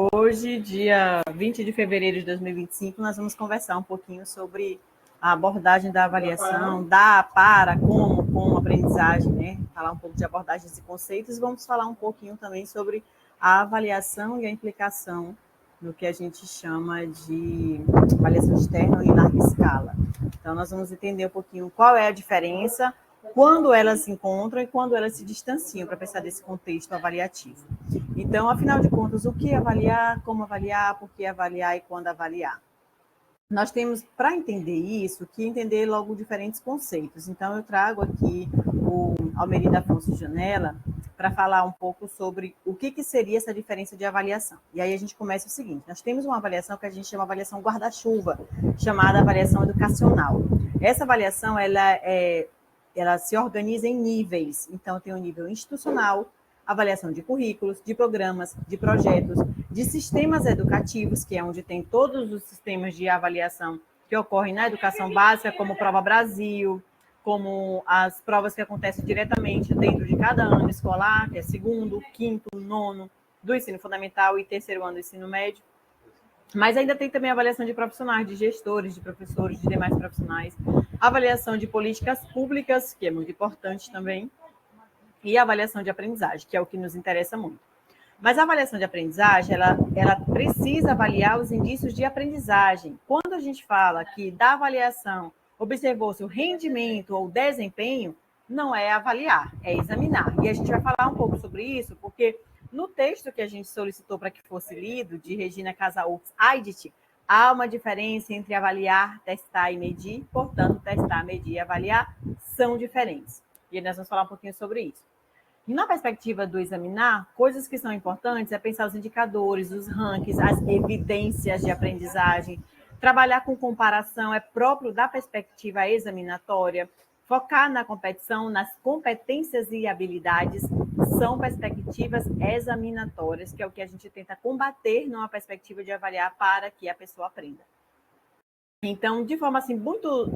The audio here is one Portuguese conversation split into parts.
Hoje, dia 20 de fevereiro de 2025, nós vamos conversar um pouquinho sobre a abordagem da avaliação, da, para, como aprendizagem, né? Falar um pouco de abordagens e conceitos, e vamos falar um pouquinho também sobre a avaliação e a implicação no que a gente chama de avaliação externa em larga escala. Então, nós vamos entender um pouquinho qual é a diferença, quando elas se encontram e quando elas se distanciam, para pensar desse contexto avaliativo. Então, afinal de contas, o que avaliar, como avaliar, por que avaliar e quando avaliar? Nós temos, para entender isso, que entender logo diferentes conceitos. Então, eu trago aqui o Almerida Afonso Janella para falar um pouco sobre o que seria essa diferença de avaliação. E aí a gente começa o seguinte: nós temos uma avaliação que a gente chama de avaliação guarda-chuva, chamada avaliação educacional. Essa avaliação, ela se organiza em níveis. Então, tem o nível institucional, avaliação de currículos, de programas, de projetos, de sistemas educativos, que é onde tem todos os sistemas de avaliação que ocorrem na educação básica, como Prova Brasil, como as provas que acontecem diretamente dentro de cada ano escolar, que é segundo, quinto, nono, do ensino fundamental e terceiro ano do ensino médio. Mas ainda tem também a avaliação de profissionais, de gestores, de professores, de demais profissionais, avaliação de políticas públicas, que é muito importante também, e a avaliação de aprendizagem, que é o que nos interessa muito. Mas a avaliação de aprendizagem, ela precisa avaliar os indícios de aprendizagem. Quando a gente fala que da avaliação observou-se o rendimento ou desempenho, não é avaliar, é examinar. E a gente vai falar um pouco sobre isso, porque no texto que a gente solicitou para que fosse lido, de Regina Casaúbs-Aidit, há uma diferença entre avaliar, testar e medir. Portanto, testar, medir e avaliar são diferentes. E nós vamos falar um pouquinho sobre isso. Na perspectiva do examinar, coisas que são importantes é pensar os indicadores, os rankings, as evidências de aprendizagem. Trabalhar com comparação é próprio da perspectiva examinatória. Focar na competição, nas competências e habilidades, são perspectivas examinatórias, que é o que a gente tenta combater numa perspectiva de avaliar para que a pessoa aprenda. Então, de forma assim, muito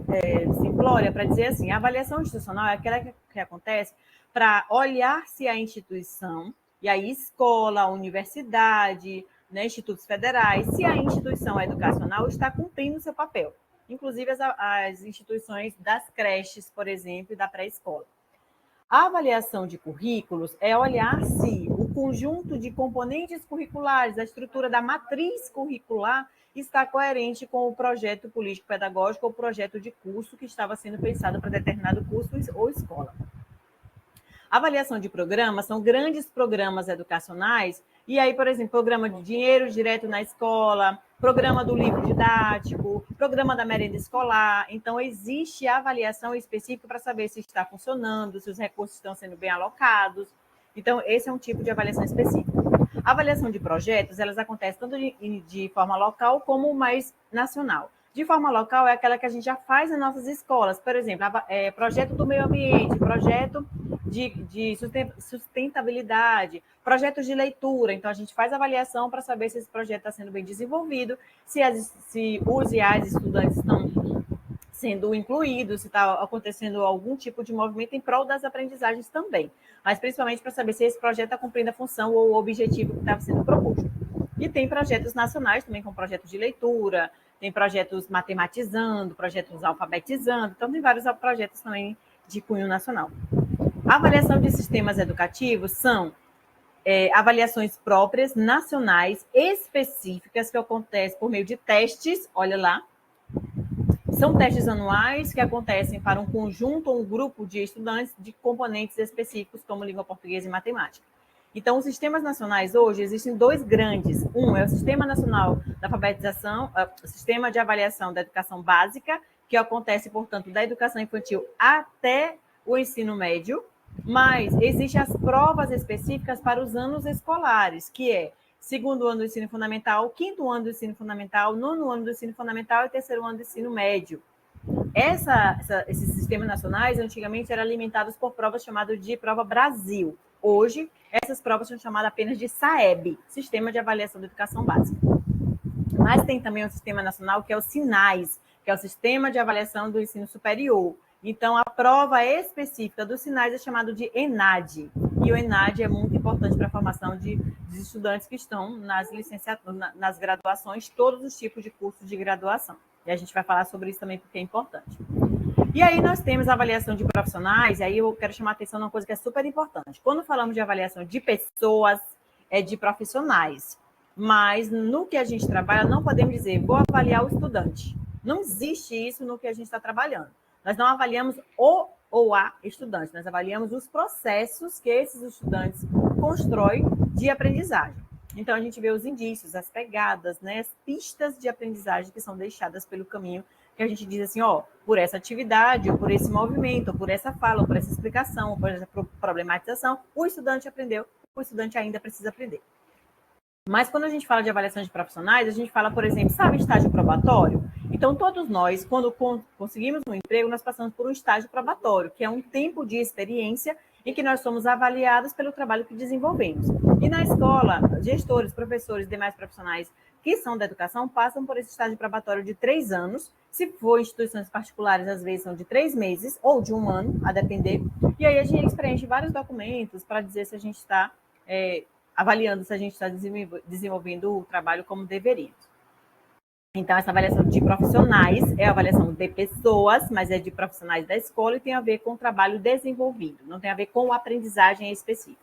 simplória, para dizer assim, a avaliação institucional é aquela que acontece para olhar se a instituição, e aí escola, universidade, né, institutos federais, se a instituição educacional está cumprindo seu papel. Inclusive as instituições das creches, por exemplo, e da pré-escola. A avaliação de currículos é olhar se o conjunto de componentes curriculares, a estrutura da matriz curricular, está coerente com o projeto político-pedagógico ou projeto de curso que estava sendo pensado para determinado curso ou escola. A avaliação de programas são grandes programas educacionais, e aí, por exemplo, programa de dinheiro direto na escola, programa do livro didático, programa da merenda escolar. Então, existe a avaliação específica para saber se está funcionando, se os recursos estão sendo bem alocados. Então, esse é um tipo de avaliação específica. A avaliação de projetos, elas acontecem tanto de forma local como mais nacional. De forma local é aquela que a gente já faz nas nossas escolas. Por exemplo, projeto do meio ambiente, projeto de sustentabilidade, projetos de leitura. Então, a gente faz avaliação para saber se esse projeto está sendo bem desenvolvido, se os e as estudantes estão sendo incluídos, se está acontecendo algum tipo de movimento em prol das aprendizagens também. Mas, principalmente, para saber se esse projeto está cumprindo a função ou o objetivo que estava sendo proposto. E tem projetos nacionais também, com projetos de leitura, tem projetos matematizando, projetos alfabetizando, então tem vários projetos também de cunho nacional. A avaliação de sistemas educativos são avaliações próprias, nacionais, específicas, que acontecem por meio de testes, olha lá. São testes anuais que acontecem para um conjunto ou um grupo de estudantes de componentes específicos, como língua portuguesa e matemática. Então, os sistemas nacionais hoje, existem dois grandes. Um é o Sistema Nacional da Alfabetização, o Sistema de Avaliação da Educação Básica, que acontece, portanto, da educação infantil até o ensino médio, mas existem as provas específicas para os anos escolares, que é segundo ano do ensino fundamental, quinto ano do ensino fundamental, nono ano do ensino fundamental e terceiro ano do ensino médio. Esses sistemas nacionais, antigamente, eram alimentados por provas chamadas de Prova Brasil. Hoje, essas provas são chamadas apenas de SAEB, Sistema de Avaliação da Educação Básica. Mas tem também um sistema nacional que é o SINAIS, que é o Sistema de Avaliação do Ensino Superior. Então, a prova específica dos SINAIS é chamada de ENAD. e o ENAD é muito importante para a formação de estudantes que estão nas licenciaturas, nas graduações, todos os tipos de cursos de graduação. E a gente vai falar sobre isso também porque é importante. E aí nós temos a avaliação de profissionais, e aí eu quero chamar a atenção numa coisa que é super importante. Quando falamos de avaliação de pessoas, é de profissionais. Mas no que a gente trabalha, não podemos dizer, vou avaliar o estudante. Não existe isso no que a gente está trabalhando. Nós não avaliamos o ou a estudante, nós avaliamos os processos que esses estudantes constroem de aprendizagem. Então, a gente vê os indícios, as pegadas, né, as pistas de aprendizagem que são deixadas pelo caminho, que a gente diz assim, ó, por essa atividade, ou por esse movimento, ou por essa fala, ou por essa explicação, ou por essa problematização, o estudante aprendeu, o estudante ainda precisa aprender. Mas quando a gente fala de avaliação de profissionais, a gente fala, por exemplo, sabe estágio probatório? Então, todos nós, quando conseguimos um emprego, nós passamos por um estágio probatório, que é um tempo de experiência em que nós somos avaliados pelo trabalho que desenvolvemos. E na escola, gestores, professores e demais profissionais que são da educação passam por esse estágio probatório de 3 anos. Se for instituições particulares, às vezes são de 3 meses ou de 1 ano, a depender. E aí a gente preenche vários documentos para dizer se a gente está avaliando se a gente está desenvolvendo o trabalho como deveríamos. Então, essa avaliação de profissionais é a avaliação de pessoas, mas é de profissionais da escola e tem a ver com o trabalho desenvolvido, não tem a ver com a aprendizagem específica.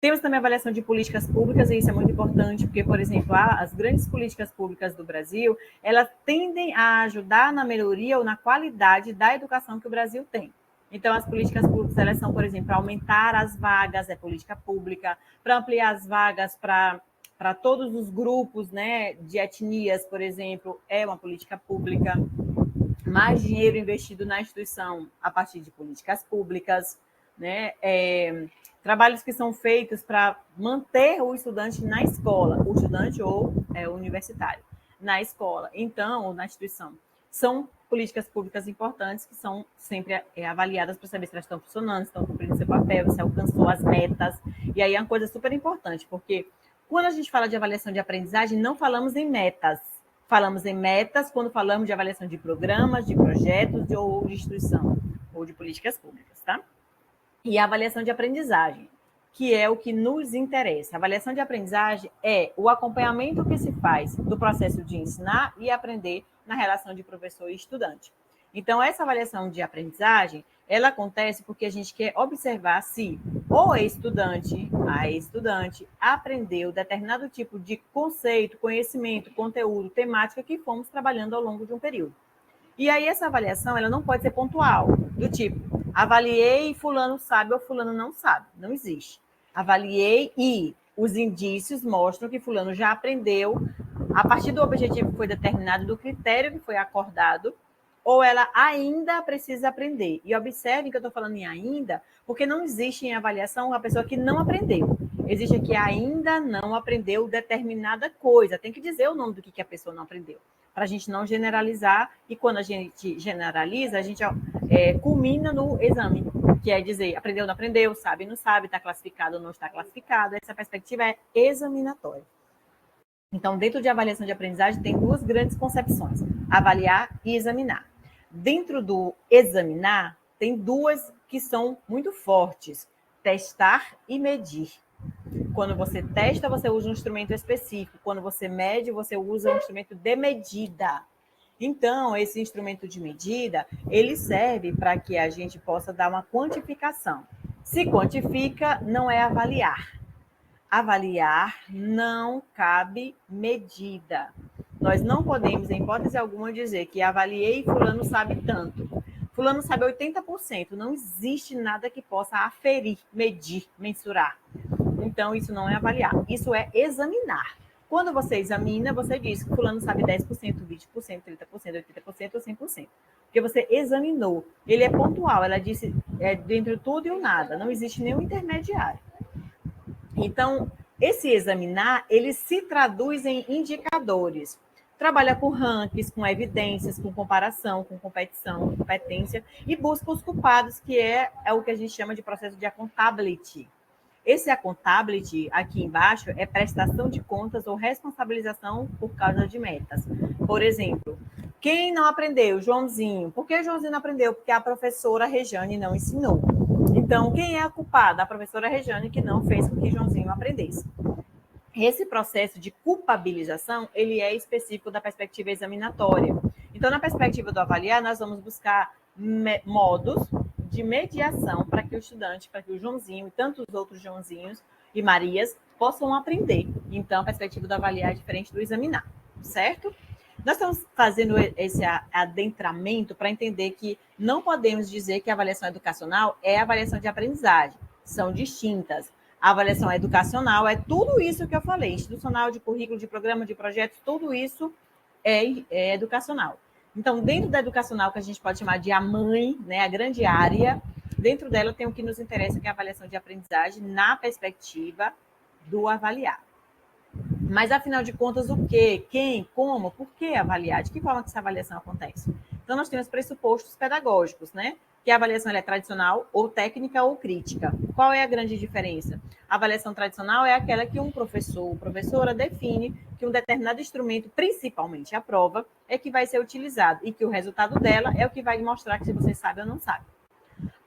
Temos também a avaliação de políticas públicas, e isso é muito importante, porque, por exemplo, as grandes políticas públicas do Brasil, elas tendem a ajudar na melhoria ou na qualidade da educação que o Brasil tem. Então, as políticas públicas, elas são, por exemplo, para aumentar as vagas, é política pública, para ampliar as vagas para todos os grupos, né, de etnias, por exemplo, é uma política pública. Mais dinheiro investido na instituição a partir de políticas públicas, né? Trabalhos que são feitos para manter o estudante na escola, o estudante ou o universitário, na escola, então, ou na instituição. São políticas públicas importantes que são sempre avaliadas para saber se elas estão funcionando, se estão cumprindo seu papel, se alcançou as metas. E aí é uma coisa super importante, porque quando a gente fala de avaliação de aprendizagem, não falamos em metas. Falamos em metas quando falamos de avaliação de programas, de projetos ou de instituição, ou de políticas públicas, tá? E a avaliação de aprendizagem, que é o que nos interessa. A avaliação de aprendizagem é o acompanhamento que se faz do processo de ensinar e aprender na relação de professor e estudante. Então, essa avaliação de aprendizagem, ela acontece porque a gente quer observar se o estudante, a estudante, aprendeu determinado tipo de conceito, conhecimento, conteúdo, temática que fomos trabalhando ao longo de um período. E aí, essa avaliação, ela não pode ser pontual, do tipo, avaliei e fulano sabe ou fulano não sabe. Não existe. Avaliei e os indícios mostram que fulano já aprendeu a partir do objetivo que foi determinado, do critério que foi acordado, ou ela ainda precisa aprender. E observem que eu estou falando em ainda, porque não existe em avaliação uma pessoa que não aprendeu. Existe que ainda não aprendeu determinada coisa. Tem que dizer o nome do que a pessoa não aprendeu, para a gente não generalizar. E quando a gente generaliza, a gente culmina no exame, que é dizer, aprendeu, não aprendeu, sabe, não sabe, está classificado ou não está classificado. Essa perspectiva é examinatória. Então, dentro de avaliação de aprendizagem, tem 2 grandes concepções, avaliar e examinar. Dentro do examinar, tem 2 que são muito fortes, testar e medir. Quando você testa, você usa um instrumento específico. Quando você mede, você usa um instrumento de medida. Então, esse instrumento de medida, ele serve para que a gente possa dar uma quantificação. Se quantifica, não é avaliar. Avaliar não cabe medida. Nós não podemos, em hipótese alguma, dizer que avaliei e fulano sabe tanto. Fulano sabe 80%. Não existe nada que possa aferir, medir, mensurar. Então, isso não é avaliar. Isso é examinar. Quando você examina, você diz que fulano sabe 10%, 20%, 30%, 80% ou 100%. Porque você examinou. Ele é pontual. Ela disse entre tudo e o nada. Não existe nenhum intermediário. Então, esse examinar, ele se traduz em indicadores. Trabalha com rankings, com evidências, com comparação, com competição, com competência, e busca os culpados, que é o que a gente chama de processo de accountability. Esse accountability, aqui embaixo, é prestação de contas ou responsabilização por causa de metas. Por exemplo, quem não aprendeu? Joãozinho. Por que Joãozinho não aprendeu? Porque a professora Rejane não ensinou. Então, quem é a culpada? A professora Regiane, que não fez com que Joãozinho aprendesse. Esse processo de culpabilização, ele é específico da perspectiva examinatória. Então, na perspectiva do avaliar, nós vamos buscar modos de mediação para que o estudante, para que o Joãozinho e tantos outros Joãozinhos e Marias possam aprender. Então, a perspectiva do avaliar é diferente do examinar, certo? Nós estamos fazendo esse adentramento para entender que não podemos dizer que a avaliação educacional é a avaliação de aprendizagem. São distintas. A avaliação educacional é tudo isso que eu falei, institucional, de currículo, de programa, de projetos, tudo isso é educacional. Então, dentro da educacional, que a gente pode chamar de a mãe, né, a grande área, dentro dela tem o que nos interessa, que é a avaliação de aprendizagem na perspectiva do avaliar. Mas, afinal de contas, o quê? Quem? Como? Por que avaliar? De que forma que essa avaliação acontece? Então, nós temos pressupostos pedagógicos, né? Que a avaliação é tradicional, ou técnica, ou crítica. Qual é a grande diferença? A avaliação tradicional é aquela que um professor ou professora define que um determinado instrumento, principalmente a prova, é que vai ser utilizado e que o resultado dela é o que vai mostrar que se você sabe ou não sabe.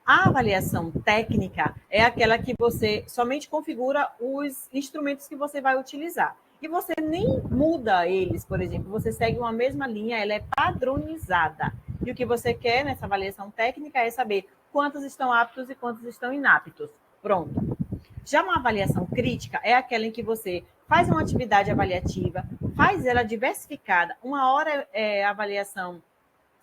A avaliação técnica é aquela que você somente configura os instrumentos que você vai utilizar. E você nem muda eles, por exemplo, você segue uma mesma linha, ela é padronizada. E o que você quer nessa avaliação técnica é saber quantos estão aptos e quantos estão inaptos. Pronto. Já uma avaliação crítica é aquela em que você faz uma atividade avaliativa, faz ela diversificada. Uma hora é avaliação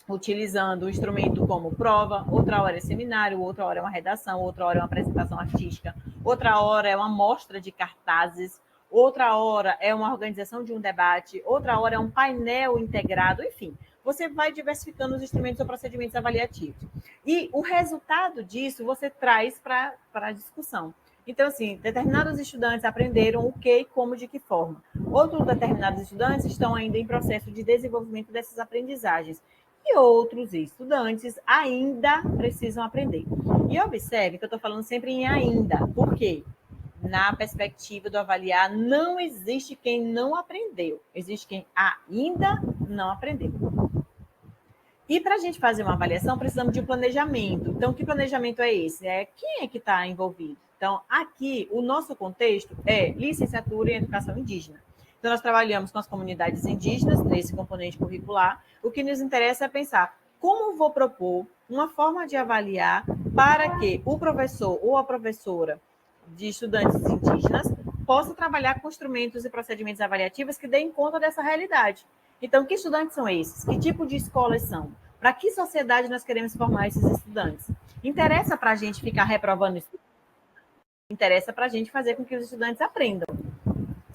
utilizando o instrumento como prova, outra hora é seminário, outra hora é uma redação, outra hora é uma apresentação artística, outra hora é uma mostra de cartazes, outra hora é uma organização de um debate, outra hora é um painel integrado, enfim. Você vai diversificando os instrumentos ou procedimentos avaliativos. E o resultado disso você traz para a discussão. Então, assim, determinados estudantes aprenderam o que, como, de que forma. Outros determinados estudantes estão ainda em processo de desenvolvimento dessas aprendizagens. E outros estudantes ainda precisam aprender. E observe que eu estou falando sempre em ainda. Por quê? Na perspectiva do avaliar, não existe quem não aprendeu. Existe quem ainda não aprendeu. E para a gente fazer uma avaliação, precisamos de um planejamento. Então, que planejamento é esse? Quem é que está envolvido? Então, aqui, o nosso contexto é licenciatura em educação indígena. Então, nós trabalhamos com as comunidades indígenas nesse componente curricular. O que nos interessa é pensar como vou propor uma forma de avaliar para que o professor ou a professora de estudantes indígenas possa trabalhar com instrumentos e procedimentos avaliativos que deem conta dessa realidade. Então, que estudantes são esses? Que tipo de escolas são? Para que sociedade nós queremos formar esses estudantes? Interessa para a gente ficar reprovando isso? Interessa para a gente fazer com que os estudantes aprendam.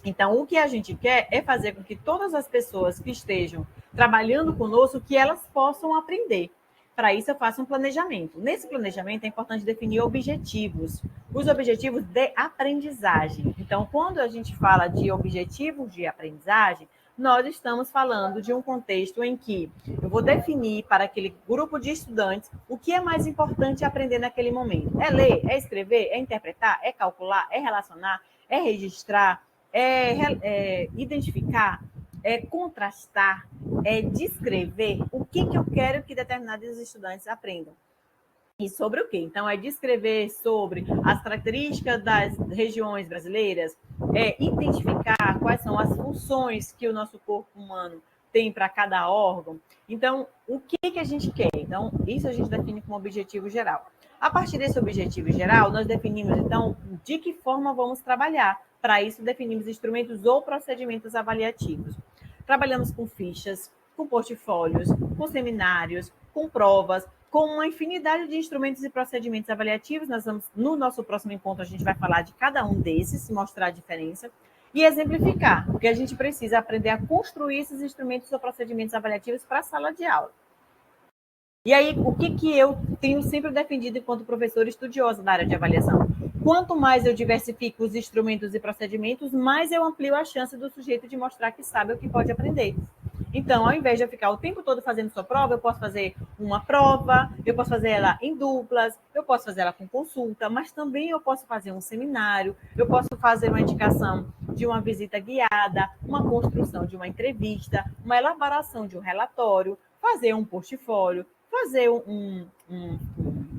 Então, o que a gente quer é fazer com que todas as pessoas que estejam trabalhando conosco, que elas possam aprender. Para isso, eu faço um planejamento. Nesse planejamento, é importante definir objetivos. Os objetivos de aprendizagem. Então, quando a gente fala de objetivos de aprendizagem, nós estamos falando de um contexto em que eu vou definir para aquele grupo de estudantes o que é mais importante aprender naquele momento. É ler, é escrever, é interpretar, é calcular, é relacionar, é registrar, é identificar, é contrastar, é descrever o que eu quero que determinados estudantes aprendam. E sobre o quê? Então, é descrever sobre as características das regiões brasileiras, é identificar quais são as funções que o nosso corpo humano tem para cada órgão. Então, o que a gente quer? Então, isso a gente define como objetivo geral. A partir desse objetivo geral, nós definimos, então, de que forma vamos trabalhar. Para isso, definimos instrumentos ou procedimentos avaliativos. Trabalhamos com fichas, com portfólios, com seminários, com provas, com uma infinidade de instrumentos e procedimentos avaliativos. Nós vamos, no nosso próximo encontro, a gente vai falar de cada um desses, mostrar a diferença e exemplificar, porque a gente precisa aprender a construir esses instrumentos ou procedimentos avaliativos para a sala de aula. E aí, o que eu tenho sempre defendido enquanto professora estudiosa da área de avaliação? Quanto mais eu diversifico os instrumentos e procedimentos, mais eu amplio a chance do sujeito de mostrar que sabe o que pode aprender. Então, ao invés de eu ficar o tempo todo fazendo sua prova, eu posso fazer uma prova, eu posso fazer ela em duplas, eu posso fazer ela com consulta, mas também eu posso fazer um seminário, eu posso fazer uma indicação de uma visita guiada, uma construção de uma entrevista, uma elaboração de um relatório, fazer um portfólio, fazer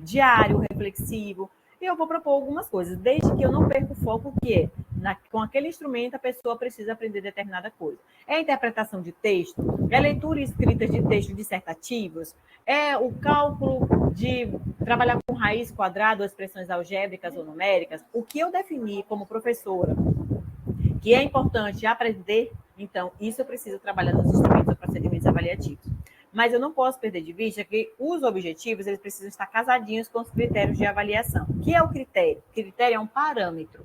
diário, reflexivo, e eu vou propor algumas coisas, desde que eu não perca o foco que é, com aquele instrumento a pessoa precisa aprender determinada coisa. É a interpretação de texto, é a leitura e escrita de textos dissertativos, é o cálculo de trabalhar com raiz quadrada ou expressões algébricas ou numéricas. O que eu defini como professora que é importante aprender, então, isso eu preciso trabalhar nos instrumentos ou procedimentos avaliativos. Mas eu não posso perder de vista que os objetivos, eles precisam estar casadinhos com os critérios de avaliação. O que é o critério? O critério é um parâmetro.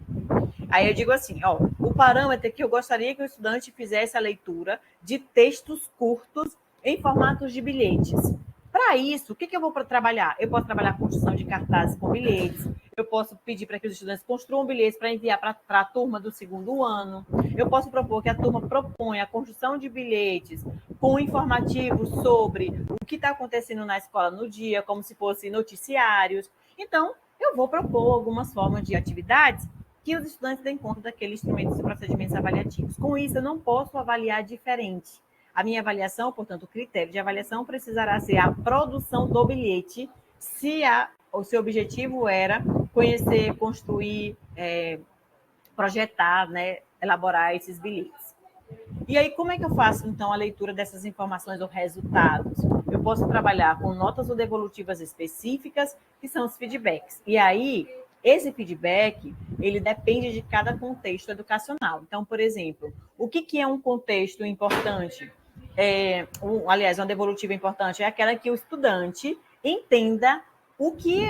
Aí eu digo assim, ó, o parâmetro é que eu gostaria que o estudante fizesse a leitura de textos curtos em formatos de bilhetes. Para isso, o que eu vou trabalhar? Eu posso trabalhar a construção de cartazes com bilhetes, eu posso pedir para que os estudantes construam bilhetes para enviar para a turma do segundo ano, eu posso propor que a turma proponha a construção de bilhetes com informativos sobre o que está acontecendo na escola no dia, como se fossem noticiários. Então, eu vou propor algumas formas de atividades que os estudantes deem conta daqueles instrumentos e procedimentos avaliativos. Com isso, eu não posso avaliar diferente. A minha avaliação, portanto, o critério de avaliação precisará ser a produção do bilhete, se o seu objetivo era conhecer, construir, projetar, né, elaborar esses bilhetes. E aí, como é que eu faço, então, a leitura dessas informações ou resultados? Eu posso trabalhar com notas ou devolutivas específicas, que são os feedbacks. E aí, esse feedback, ele depende de cada contexto educacional. Então, por exemplo, o que é um contexto importante? Aliás, uma devolutiva importante é aquela que o estudante entenda o que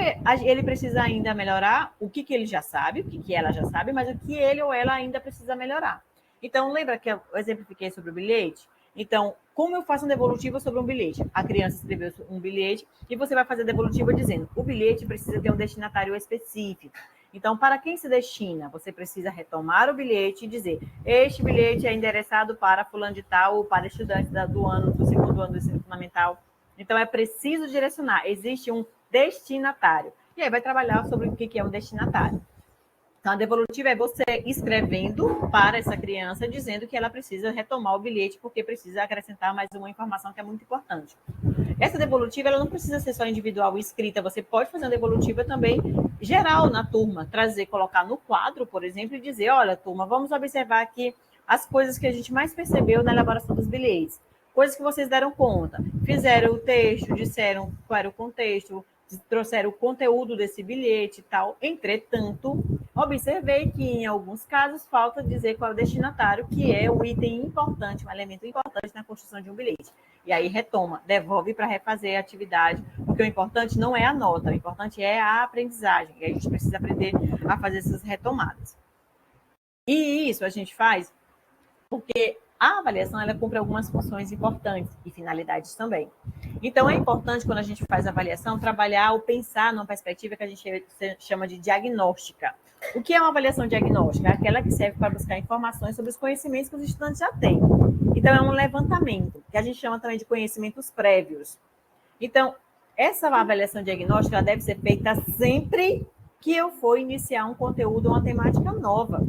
ele precisa ainda melhorar, o que ele já sabe, o que ela já sabe, mas o que ele ou ela ainda precisa melhorar. Então, lembra que eu exemplifiquei sobre o bilhete? Então, como eu faço uma devolutiva sobre um bilhete? A criança escreveu um bilhete e você vai fazer a devolutiva dizendo: o bilhete precisa ter um destinatário específico. Então, para quem se destina? Você precisa retomar o bilhete e dizer: este bilhete é endereçado para fulano de tal ou para estudantes do segundo ano do ensino fundamental. Então, é preciso direcionar. Existe um destinatário. E aí vai trabalhar sobre o que é um destinatário. Então, a devolutiva é você escrevendo para essa criança, dizendo que ela precisa retomar o bilhete, porque precisa acrescentar mais uma informação que é muito importante. Essa devolutiva ela não precisa ser só individual e escrita, você pode fazer uma devolutiva também geral na turma, colocar no quadro, por exemplo, e dizer: olha, turma, vamos observar aqui as coisas que a gente mais percebeu na elaboração dos bilhetes, coisas que vocês deram conta, fizeram o texto, disseram qual era o contexto, trouxeram o conteúdo desse bilhete e tal. Entretanto, observei que em alguns casos falta dizer qual é o destinatário, que é um item importante, um elemento importante na construção de um bilhete. E aí retoma, devolve para refazer a atividade, porque o importante não é a nota, o importante é a aprendizagem. E a gente precisa aprender a fazer essas retomadas. E isso a gente faz porque a avaliação ela cumpre algumas funções importantes e finalidades também. Então, é importante, quando a gente faz a avaliação, trabalhar ou pensar numa perspectiva que a gente chama de diagnóstica. O que é uma avaliação diagnóstica? É aquela que serve para buscar informações sobre os conhecimentos que os estudantes já têm. Então, é um levantamento, que a gente chama também de conhecimentos prévios. Então, essa avaliação diagnóstica ela deve ser feita sempre que eu for iniciar um conteúdo ou uma temática nova.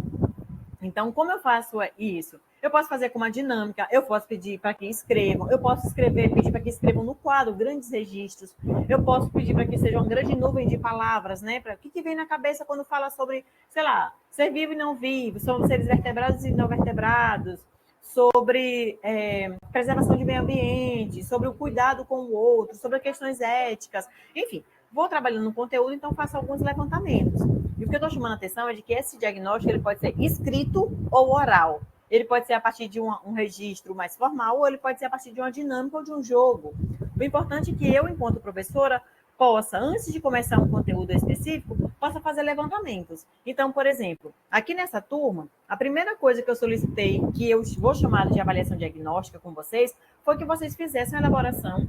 Então, como eu faço isso? Eu posso fazer com uma dinâmica, eu posso pedir para que escrevam, eu posso pedir para que escrevam no quadro grandes registros, eu posso pedir para que seja uma grande nuvem de palavras, né? O que vem na cabeça quando fala sobre, sei lá, ser vivo e não vivo, sobre seres vertebrados e não vertebrados, sobre preservação de meio ambiente, sobre o cuidado com o outro, sobre questões éticas, enfim. Vou trabalhando no conteúdo, então faço alguns levantamentos. E o que eu estou chamando a atenção é de que esse diagnóstico ele pode ser escrito ou oral. Ele pode ser a partir de um registro mais formal ou ele pode ser a partir de uma dinâmica ou de um jogo. O importante é que eu, enquanto professora, possa, antes de começar um conteúdo específico, possa fazer levantamentos. Então, por exemplo, aqui nessa turma, a primeira coisa que eu solicitei, que eu vou chamar de avaliação diagnóstica com vocês, foi que vocês fizessem a elaboração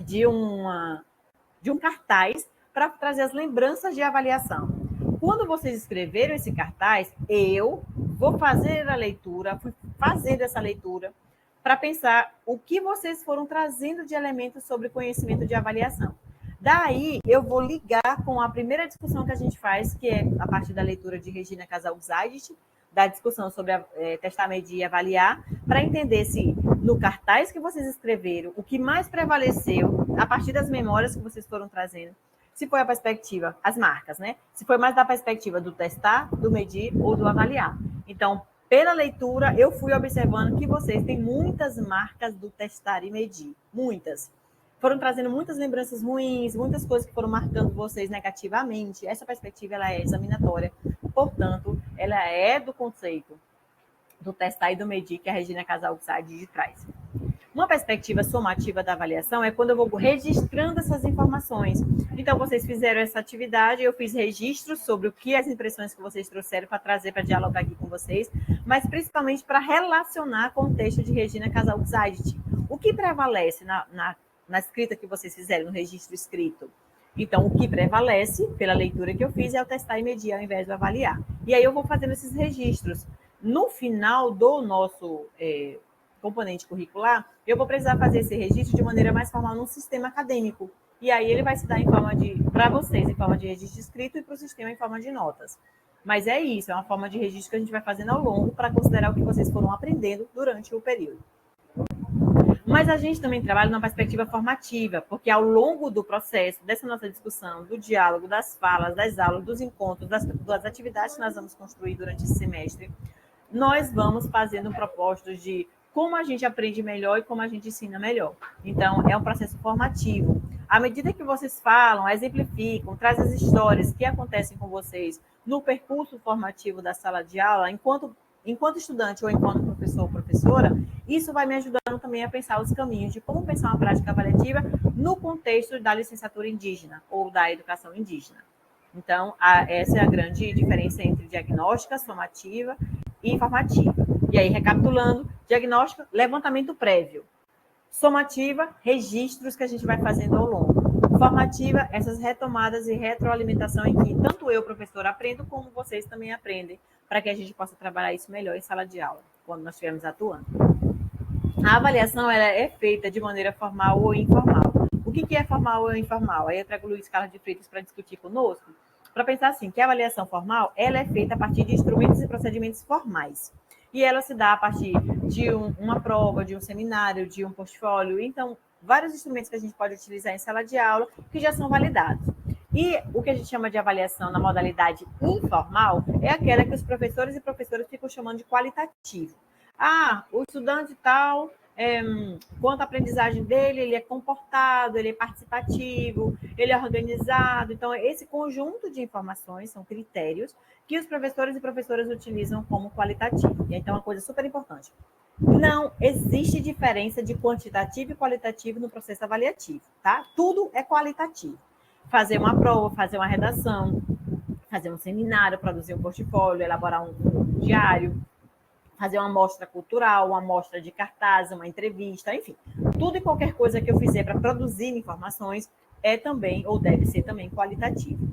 de um cartaz para trazer as lembranças de avaliação. Quando vocês escreveram esse cartaz, eu vou fazer a leitura, fui fazendo essa leitura para pensar o que vocês foram trazendo de elementos sobre conhecimento de avaliação. Daí, eu vou ligar com a primeira discussão que a gente faz, que é a partir da leitura de Regina Casal-Zayt, da discussão sobre testar, medir e avaliar, para entender se no cartaz que vocês escreveram, o que mais prevaleceu, a partir das memórias que vocês foram trazendo, Se foi a perspectiva, as marcas, né? Se foi mais da perspectiva do testar, do medir ou do avaliar. Então, pela leitura, eu fui observando que vocês têm muitas marcas do testar e medir. Muitas. Foram trazendo muitas lembranças ruins, muitas coisas que foram marcando vocês negativamente. Essa perspectiva, ela é examinatória. Portanto, ela é do conceito do testar e do medir que a Regina Casalside traz. Uma perspectiva somativa da avaliação é quando eu vou registrando essas informações. Então, vocês fizeram essa atividade, eu fiz registros sobre o que as impressões que vocês trouxeram para trazer, para dialogar aqui com vocês, mas principalmente para relacionar com o texto de Regina Casalside. O que prevalece na escrita que vocês fizeram, no registro escrito? Então, o que prevalece, pela leitura que eu fiz, é o testar e medir ao invés do avaliar. E aí eu vou fazendo esses registros. No final do nosso componente curricular, eu vou precisar fazer esse registro de maneira mais formal num sistema acadêmico. E aí ele vai se dar em forma para vocês, em forma de registro escrito e para o sistema em forma de notas. Mas é isso, é uma forma de registro que a gente vai fazendo ao longo para considerar o que vocês foram aprendendo durante o período. Mas a gente também trabalha numa perspectiva formativa, porque ao longo do processo, dessa nossa discussão, do diálogo, das falas, das aulas, dos encontros, das atividades que nós vamos construir durante esse semestre, nós vamos fazendo propostas de como a gente aprende melhor e como a gente ensina melhor. Então, é um processo formativo. À medida que vocês falam, exemplificam, trazem as histórias que acontecem com vocês no percurso formativo da sala de aula, enquanto estudante ou enquanto professor ou professora, isso vai me ajudando também a pensar os caminhos de como pensar uma prática avaliativa no contexto da licenciatura indígena ou da educação indígena. Então, essa é a grande diferença entre diagnóstica, somativa e informativa. E aí, recapitulando, diagnóstica, levantamento prévio. Somativa, registros que a gente vai fazendo ao longo. Formativa, essas retomadas e retroalimentação em que tanto eu, professor, aprendo, como vocês também aprendem, para que a gente possa trabalhar isso melhor em sala de aula, quando nós estivermos atuando. A avaliação ela é feita de maneira formal ou informal. O que é formal ou informal? Aí eu trago o Luiz Carlos de Freitas para discutir conosco, para pensar assim, que a avaliação formal ela é feita a partir de instrumentos e procedimentos formais. E ela se dá a partir de uma prova, de um seminário, de um portfólio. Então, vários instrumentos que a gente pode utilizar em sala de aula que já são validados. E o que a gente chama de avaliação na modalidade informal é aquela que os professores e professoras ficam chamando de qualitativo. O estudante tal, quanto à aprendizagem dele, ele é comportado, ele é participativo, ele é organizado. Então, esse conjunto de informações são critérios que os professores e professoras utilizam como qualitativo. Então, é uma coisa super importante. Não existe diferença de quantitativo e qualitativo no processo avaliativo, tá? Tudo é qualitativo. Fazer uma prova, fazer uma redação, fazer um seminário, produzir um portfólio, elaborar um diário, fazer uma amostra cultural, uma amostra de cartaz, uma entrevista, enfim. Tudo e qualquer coisa que eu fizer para produzir informações é também, ou deve ser também, qualitativo.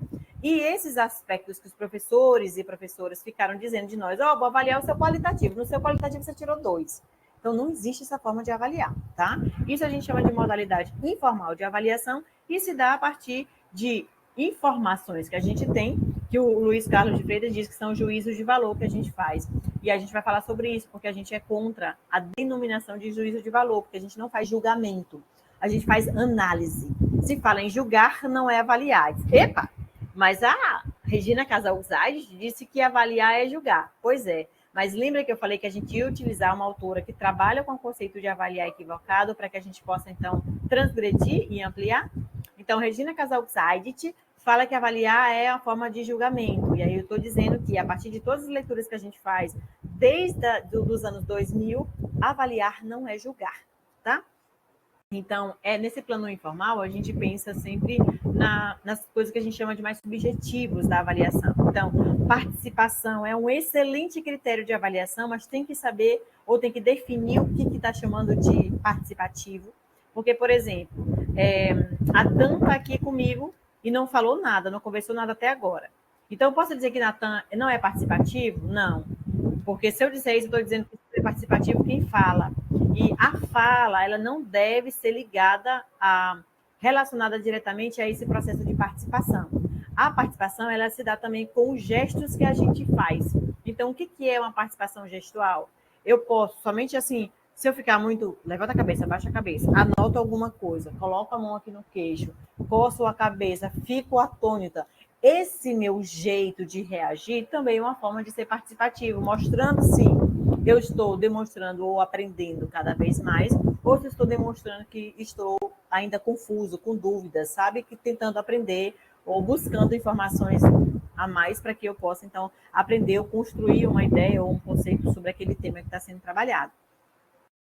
E esses aspectos que os professores e professoras ficaram dizendo de nós, vou avaliar o seu qualitativo. No seu qualitativo você tirou 2. Então, não existe essa forma de avaliar, tá? Isso a gente chama de modalidade informal de avaliação e se dá a partir de informações que a gente tem, que o Luiz Carlos de Freitas diz que são juízos de valor que a gente faz. E a gente vai falar sobre isso, porque a gente é contra a denominação de juízo de valor, porque a gente não faz julgamento, a gente faz análise. Se fala em julgar, não é avaliar. Epa! Mas a Regina Casalside disse que avaliar é julgar. Pois é. Mas lembra que eu falei que a gente ia utilizar uma autora que trabalha com o conceito de avaliar equivocado para que a gente possa, então, transgredir e ampliar? Então, Regina Casalside fala que avaliar é a forma de julgamento. E aí eu estou dizendo que, a partir de todas as leituras que a gente faz, desde os anos 2000, avaliar não é julgar, tá? Então, nesse plano informal, a gente pensa sempre nas coisas que a gente chama de mais subjetivos da avaliação. Então, participação é um excelente critério de avaliação, mas tem que saber ou tem que definir o que está chamando de participativo. Porque, por exemplo, a Tan está aqui comigo e não falou nada, não conversou nada até agora. Então, eu posso dizer que Natan não é participativo? Não. Porque se eu disser isso, eu estou dizendo que é participativo quem fala. E a fala, ela não deve ser relacionada diretamente a esse processo de participação. A participação, ela se dá também com os gestos que a gente faz. Então, o que é uma participação gestual? Eu posso somente, assim, Se eu ficar muito, levanta a cabeça, baixa a cabeça, anota alguma coisa, coloco a mão aqui no queixo, coço a cabeça, fico atônita. Esse meu jeito de reagir também é uma forma de ser participativo, mostrando sim, eu estou demonstrando ou aprendendo cada vez mais, ou se estou demonstrando que estou ainda confuso, com dúvidas, sabe? Que tentando aprender ou buscando informações a mais para que eu possa, então, aprender ou construir uma ideia ou um conceito sobre aquele tema que está sendo trabalhado.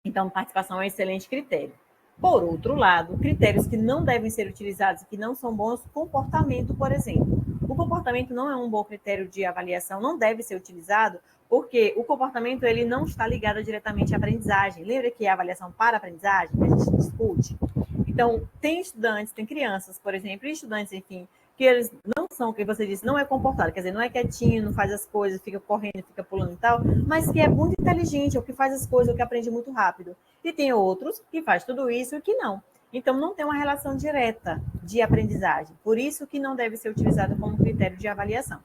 Então, participação é um excelente critério. Por outro lado, critérios que não devem ser utilizados e que não são bons, comportamento, por exemplo. O comportamento não é um bom critério de avaliação, não deve ser utilizado, porque o comportamento ele não está ligado diretamente à aprendizagem. Lembra que é a avaliação para a aprendizagem, que a gente discute? Então, tem estudantes, tem crianças, por exemplo, e estudantes, enfim, que eles não são, o que você disse, não é comportado, quer dizer, não é quietinho, não faz as coisas, fica correndo, fica pulando e tal, mas que é muito inteligente, ou que faz as coisas, ou que aprende muito rápido. E tem outros que faz tudo isso e que não. Então, não tem uma relação direta de aprendizagem. Por isso que não deve ser utilizado como critério de avaliação.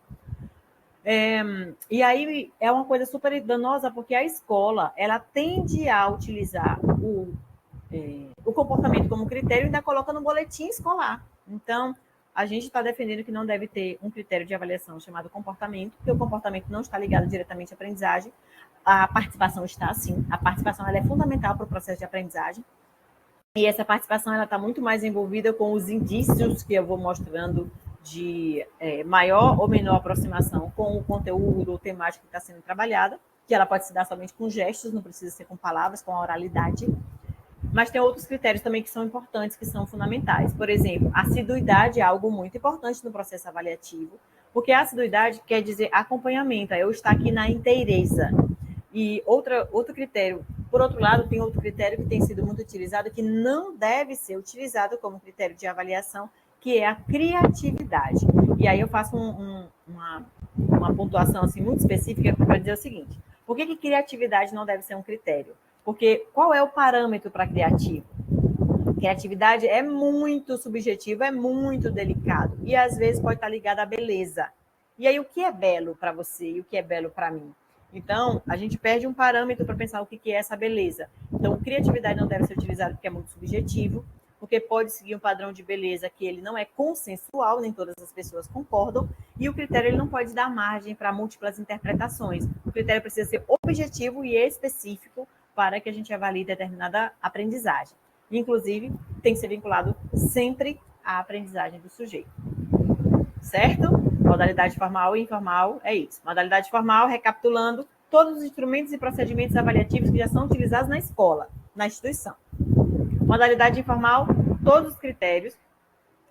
E aí é uma coisa super danosa, porque a escola, ela tende a utilizar o comportamento como critério e ainda coloca no boletim escolar. Então, a gente está defendendo que não deve ter um critério de avaliação chamado comportamento, porque o comportamento não está ligado diretamente à aprendizagem. A participação está sim. A participação ela é fundamental para o processo de aprendizagem. E essa participação ela está muito mais envolvida com os indícios que eu vou mostrando de maior ou menor aproximação com o conteúdo ou temática que está sendo trabalhada, que ela pode se dar somente com gestos, não precisa ser com palavras, com a oralidade. Mas tem outros critérios também que são importantes, que são fundamentais. Por exemplo, assiduidade é algo muito importante no processo avaliativo, porque a assiduidade quer dizer acompanhamento, eu estar aqui na inteireza. E outro critério, por outro lado, tem outro critério que tem sido muito utilizado, que não deve ser utilizado como critério de avaliação, que é a criatividade. E aí eu faço uma pontuação assim, muito específica para dizer o seguinte: por que criatividade não deve ser um critério? Porque qual é o parâmetro para criativo? Criatividade é muito subjetivo, é muito delicado. E às vezes pode estar ligado à beleza. E aí, o que é belo para você e o que é belo para mim? Então, a gente perde um parâmetro para pensar o que é essa beleza. Então, criatividade não deve ser utilizada porque é muito subjetivo, porque pode seguir um padrão de beleza que ele não é consensual, nem todas as pessoas concordam, e o critério ele não pode dar margem para múltiplas interpretações. O critério precisa ser objetivo e específico para que a gente avalie determinada aprendizagem. Inclusive, tem que ser vinculado sempre à aprendizagem do sujeito. Certo? Modalidade formal e informal é isso. Modalidade formal, recapitulando, todos os instrumentos e procedimentos avaliativos que já são utilizados na escola, na instituição. Modalidade informal, todos os critérios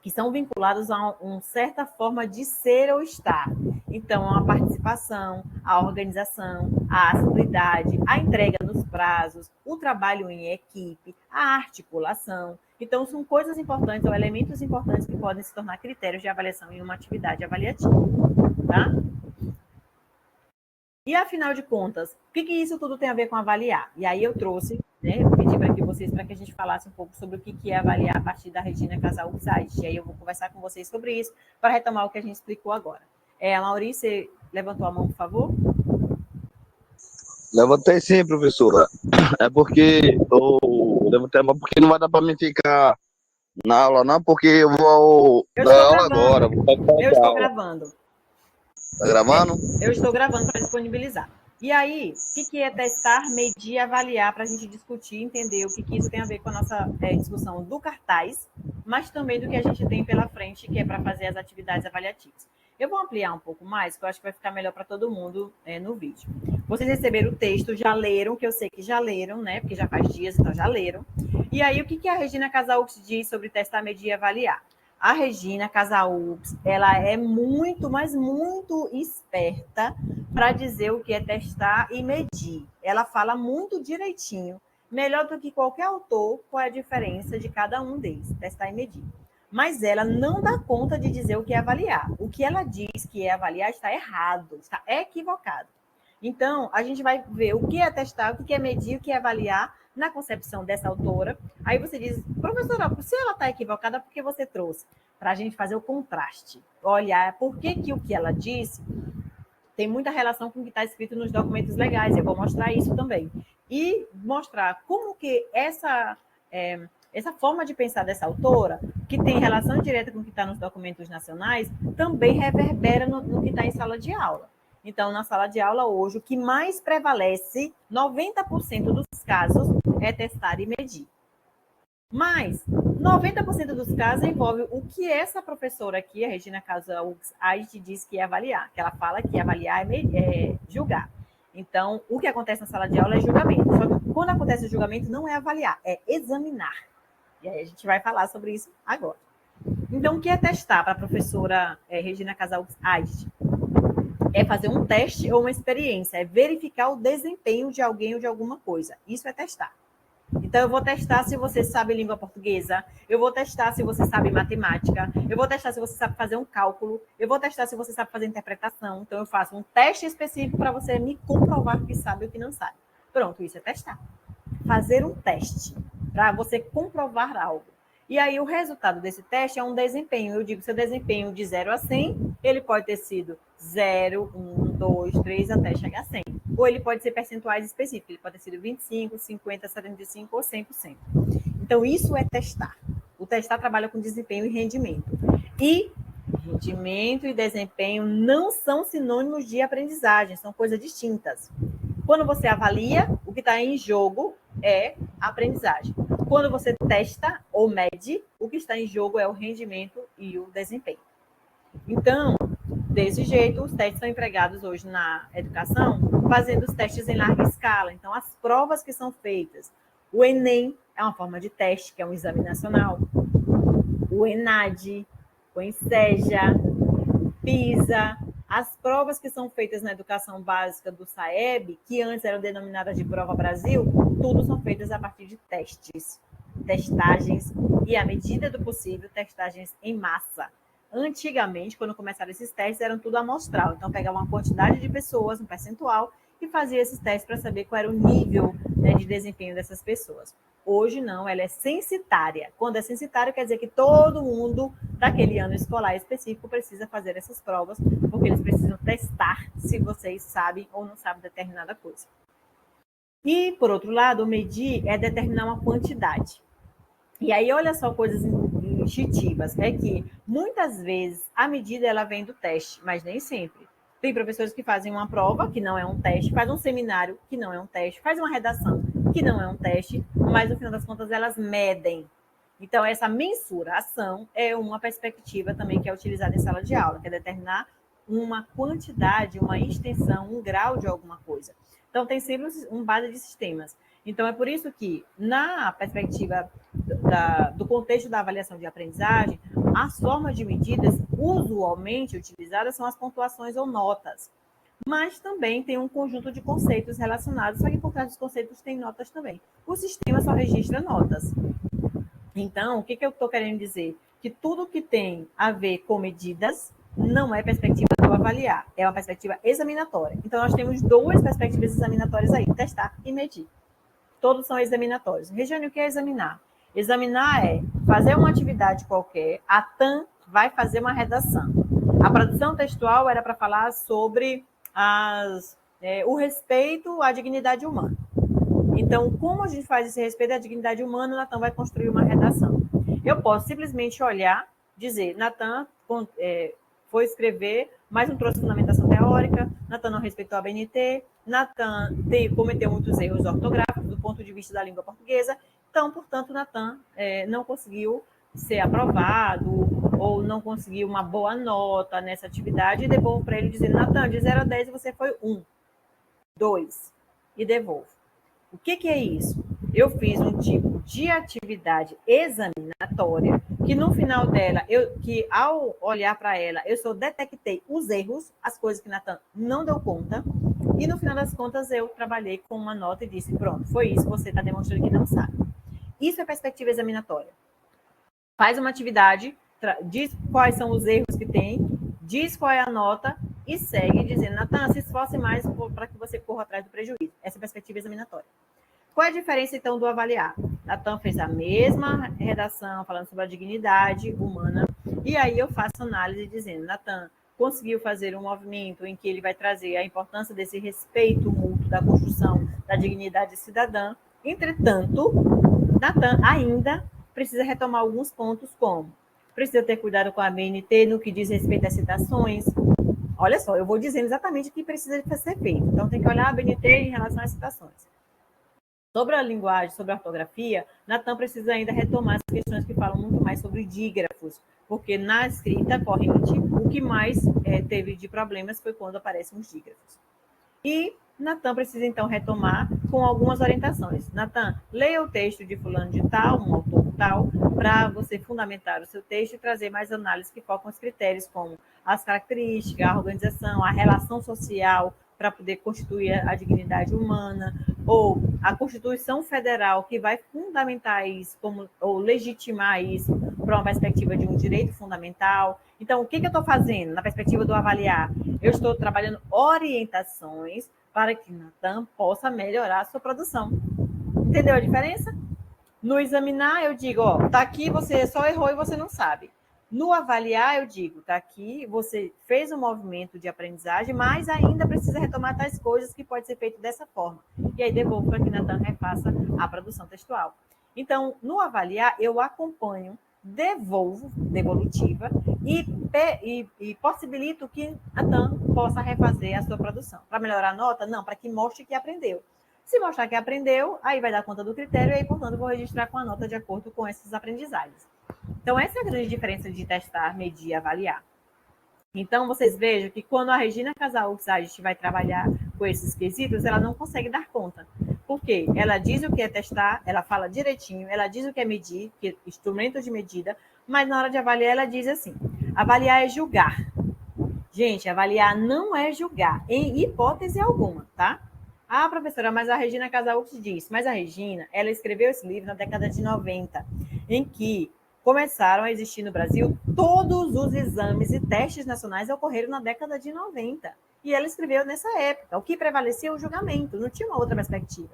que são vinculados a uma certa forma de ser ou estar. Então, a participação, a organização, a assiduidade, a entrega nos prazos, o trabalho em equipe, a articulação. Então, são coisas importantes, ou elementos importantes que podem se tornar critérios de avaliação em uma atividade avaliativa. Tá? E, afinal de contas, o que isso tudo tem a ver com avaliar? E aí eu trouxe, eu pedi para que vocês, para que a gente falasse um pouco sobre o que é avaliar a partir da Regina Casal-Upside. E aí eu vou conversar com vocês sobre isso, para retomar o que a gente explicou agora. Maurício, você levantou a mão, por favor? Levantei sim, professora. É porque eu levantei a mão porque não vai dar para mim ficar na aula, não, porque eu vou dar aula agora. Eu estou gravando. Tá gravando? Eu estou gravando para disponibilizar. E aí, o que é testar, medir, avaliar, para a gente discutir, entender o que isso tem a ver com a nossa discussão do cartaz, mas também do que a gente tem pela frente, que é para fazer as atividades avaliativas. Eu vou ampliar um pouco mais, que eu acho que vai ficar melhor para todo mundo no vídeo. Vocês receberam o texto, já leram, que eu sei que já leram, né? Porque já faz dias, então já leram. E aí, o que a Regina Casaux diz sobre testar, medir e avaliar? A Regina Casaux, ela é muito, mas muito esperta para dizer o que é testar e medir. Ela fala muito direitinho, melhor do que qualquer autor, qual é a diferença de cada um deles, testar e medir. Mas ela não dá conta de dizer o que é avaliar. O que ela diz que é avaliar está errado, está equivocado. Então, a gente vai ver o que é testar, o que é medir, o que é avaliar na concepção dessa autora. Aí você diz, professora, se ela está equivocada, por que você trouxe? Para a gente fazer o contraste. Olhar por que o que ela disse tem muita relação com o que está escrito nos documentos legais. Eu vou mostrar isso também. E mostrar como que essa forma de pensar dessa autora, que tem relação direta com o que está nos documentos nacionais, também reverbera no que está em sala de aula. Então, na sala de aula hoje, o que mais prevalece, 90% dos casos, é testar e medir. Mas 90% dos casos envolve o que essa professora aqui, a Regina Casaux, diz que é avaliar, que ela fala que avaliar é julgar. Então, o que acontece na sala de aula é julgamento. Só que quando acontece o julgamento, não é avaliar, é examinar. E aí a gente vai falar sobre isso agora. Então, o que é testar para a professora Regina Casaux? É fazer um teste ou uma experiência, é verificar o desempenho de alguém ou de alguma coisa. Isso é testar. Então, eu vou testar se você sabe língua portuguesa, eu vou testar se você sabe matemática, eu vou testar se você sabe fazer um cálculo, eu vou testar se você sabe fazer interpretação. Então, eu faço um teste específico para você me comprovar que sabe ou que não sabe. Pronto, isso é testar. Fazer um teste para você comprovar algo. E aí, o resultado desse teste é um desempenho. Eu digo, seu desempenho de 0 a 100, ele pode ter sido 0, 1, 2, 3, até chegar a 100. Ou ele pode ser percentuais específicos. Ele pode ter sido 25, 50, 75 ou 100%. Então, isso é testar. O testar trabalha com desempenho e rendimento. E rendimento e desempenho não são sinônimos de aprendizagem, são coisas distintas. Quando você avalia, o que está em jogo é a aprendizagem. Quando você testa ou mede, o que está em jogo é o rendimento e o desempenho. Então, desse jeito, os testes são empregados hoje na educação, fazendo os testes em larga escala. Então, as provas que são feitas, o Enem é uma forma de teste, que é um exame nacional, o ENAD, o ENSEJA, o PISA, as provas que são feitas na educação básica do SAEB, que antes eram denominadas de Prova Brasil, tudo são feitas a partir de testes, testagens e, à medida do possível, testagens em massa. Antigamente, quando começaram esses testes, eram tudo amostral. Então, pegava uma quantidade de pessoas, um percentual, e fazia esses testes para saber qual era o nível, né, de desempenho dessas pessoas. Hoje, não, ela é censitária. Quando é censitária, quer dizer que todo mundo daquele ano escolar específico precisa fazer essas provas, porque eles precisam testar se vocês sabem ou não sabem determinada coisa. E, por outro lado, medir é determinar uma quantidade. E aí, olha só coisas instintivas, é que muitas vezes a medida ela vem do teste, mas nem sempre. Tem professores que fazem uma prova, que não é um teste, faz um seminário, que não é um teste, faz uma redação, que não é um teste, mas no final das contas elas medem. Então, essa mensuração é uma perspectiva também que é utilizada em sala de aula, que é determinar uma quantidade, uma extensão, um grau de alguma coisa. Então, tem sempre um base de sistemas. Então, é por isso que, na perspectiva do contexto da avaliação de aprendizagem, as formas de medidas usualmente utilizadas são as pontuações ou notas. Mas também tem um conjunto de conceitos relacionados, só que por trás dos conceitos tem notas também. O sistema só registra notas. Então, o que eu estou querendo dizer? Que tudo que tem a ver com medidas não é perspectiva do avaliar, é uma perspectiva examinatória. Então, nós temos duas perspectivas examinatórias aí, testar e medir. Todos são examinatórios. Regiane, o que é examinar? Examinar é fazer uma atividade qualquer, a TAM vai fazer uma redação. A produção textual era para falar sobre o respeito à dignidade humana. Então, como a gente faz esse respeito à dignidade humana, o Natan vai construir uma redação. Eu posso simplesmente olhar, dizer, Natan foi escrever, mas não trouxe fundamentação teórica, Natan não respeitou a BNT, Natan cometeu muitos erros ortográficos do ponto de vista da língua portuguesa, então, portanto, Natan não conseguiu ser aprovado ou não conseguiu uma boa nota nessa atividade e devolvo para ele dizendo, Natan, de 0 a 10 você foi 1, 2, e devolvo. O que é isso? Eu fiz um tipo de atividade examinatória que no final dela, que ao olhar para ela, eu só detectei os erros, as coisas que Natan não deu conta, e no final das contas eu trabalhei com uma nota e disse, pronto, foi isso, você está demonstrando que não sabe. Isso é perspectiva examinatória. Faz uma atividade, diz quais são os erros que tem, diz qual é a nota e segue dizendo, Natan, se esforce mais para que você corra atrás do prejuízo. Essa é a perspectiva examinatória. Qual é a diferença, então, do avaliar? Natan fez a mesma redação, falando sobre a dignidade humana, e aí eu faço análise dizendo, Natan, conseguiu fazer um movimento em que ele vai trazer a importância desse respeito mútuo da construção da dignidade cidadã. Entretanto, Natan ainda precisa retomar alguns pontos, como precisa ter cuidado com a BNT no que diz respeito às citações. Olha só, eu vou dizendo exatamente o que precisa ser feito. Então, tem que olhar a BNT em relação às citações. Sobre a linguagem, sobre a ortografia, Natan precisa ainda retomar as questões que falam muito mais sobre dígrafos, porque na escrita corrente, o que mais teve de problemas foi quando aparecem os dígrafos. E Natan precisa, então, retomar com algumas orientações. Natan, leia o texto de fulano de tal, um autor tal, para você fundamentar o seu texto e trazer mais análises que focam os critérios, como as características, a organização, a relação social, para poder constituir a dignidade humana, ou a Constituição Federal, que vai fundamentar isso, ou legitimar isso para uma perspectiva de um direito fundamental. Então, o que eu estou fazendo na perspectiva do avaliar? Eu estou trabalhando orientações para que Natan possa melhorar a sua produção. Entendeu a diferença? No examinar, eu digo, ó, tá aqui, você só errou e você não sabe. No avaliar, eu digo, tá aqui, você fez um movimento de aprendizagem, mas ainda precisa retomar tais coisas que pode ser feito dessa forma. E aí devolvo para que Natan refaça a produção textual. Então, no avaliar, eu acompanho, devolvo, devolutiva, e possibilito que Natan possa refazer a sua produção. Para melhorar a nota? Não, para que mostre que aprendeu. Se mostrar que aprendeu, aí vai dar conta do critério e aí, portanto, vou registrar com a nota de acordo com essas aprendizagens. Então, essa é a grande diferença de testar, medir e avaliar. Então, vocês vejam que quando a Regina Casaúbsage vai trabalhar com esses quesitos, ela não consegue dar conta. Por quê? Ela diz o que é testar, ela fala direitinho, ela diz o que é medir, que é instrumento de medida, mas na hora de avaliar, ela diz assim, avaliar é julgar. Gente, avaliar não é julgar, em hipótese alguma, tá? Ah, professora, mas a Regina Casaúbsage diz, mas a Regina, ela escreveu esse livro na década de 90, em que começaram a existir no Brasil todos os exames e testes nacionais ocorreram na década de 90. E ela escreveu nessa época. O que prevalecia é o julgamento, não tinha uma outra perspectiva.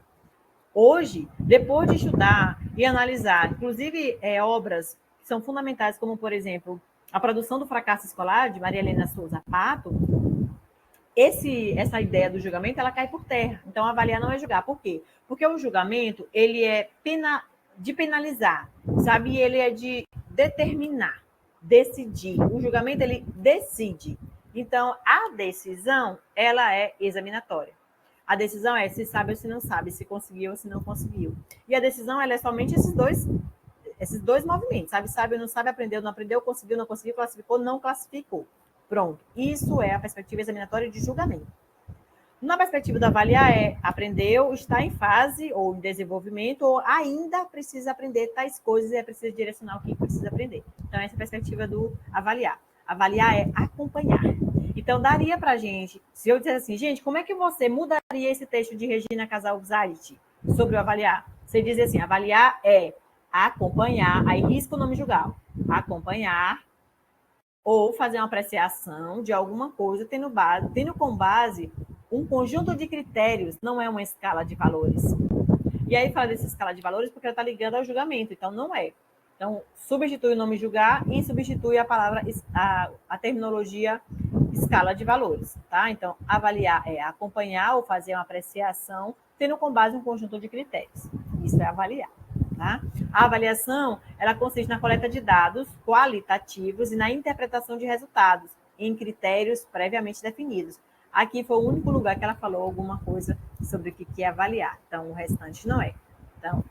Hoje, depois de estudar e analisar, inclusive obras que são fundamentais, como, por exemplo, A Produção do Fracasso Escolar, de Maria Helena Souza Pato, essa ideia do julgamento, ela cai por terra. Então, avaliar não é julgar. Por quê? Porque o julgamento, ele é de penalizar, sabe? Ele é de determinar, decidir. O julgamento, ele decide. Então, a decisão, ela é examinatória. A decisão é se sabe ou se não sabe, se conseguiu ou se não conseguiu. E a decisão, ela é somente esses dois movimentos, sabe? Sabe ou não sabe, aprendeu, não aprendeu, conseguiu, não conseguiu, classificou, não classificou. Pronto. Isso é a perspectiva examinatória de julgamento. Na perspectiva do avaliar aprendeu, está em fase ou em desenvolvimento, ou ainda precisa aprender tais coisas e é preciso direcionar o que precisa aprender. Então, essa é a perspectiva do avaliar. Avaliar é acompanhar. Então, daria para a gente, se eu dissesse assim, gente, como é que você mudaria esse texto de Regina Casaúbsage sobre o avaliar? Você diz assim, avaliar é acompanhar, aí risca o nome julgal, acompanhar, ou fazer uma apreciação de alguma coisa, tendo como base um conjunto de critérios, não é uma escala de valores. E aí fala dessa escala de valores porque ela está ligada ao julgamento, então não é. Então, substitui o nome julgar e substitui a palavra, a terminologia escala de valores, tá? Então, avaliar é acompanhar ou fazer uma apreciação, tendo como base um conjunto de critérios. Isso é avaliar. Tá? A avaliação, ela consiste na coleta de dados qualitativos e na interpretação de resultados em critérios previamente definidos. Aqui foi o único lugar que ela falou alguma coisa sobre o que é avaliar. Então, o restante não é. Então,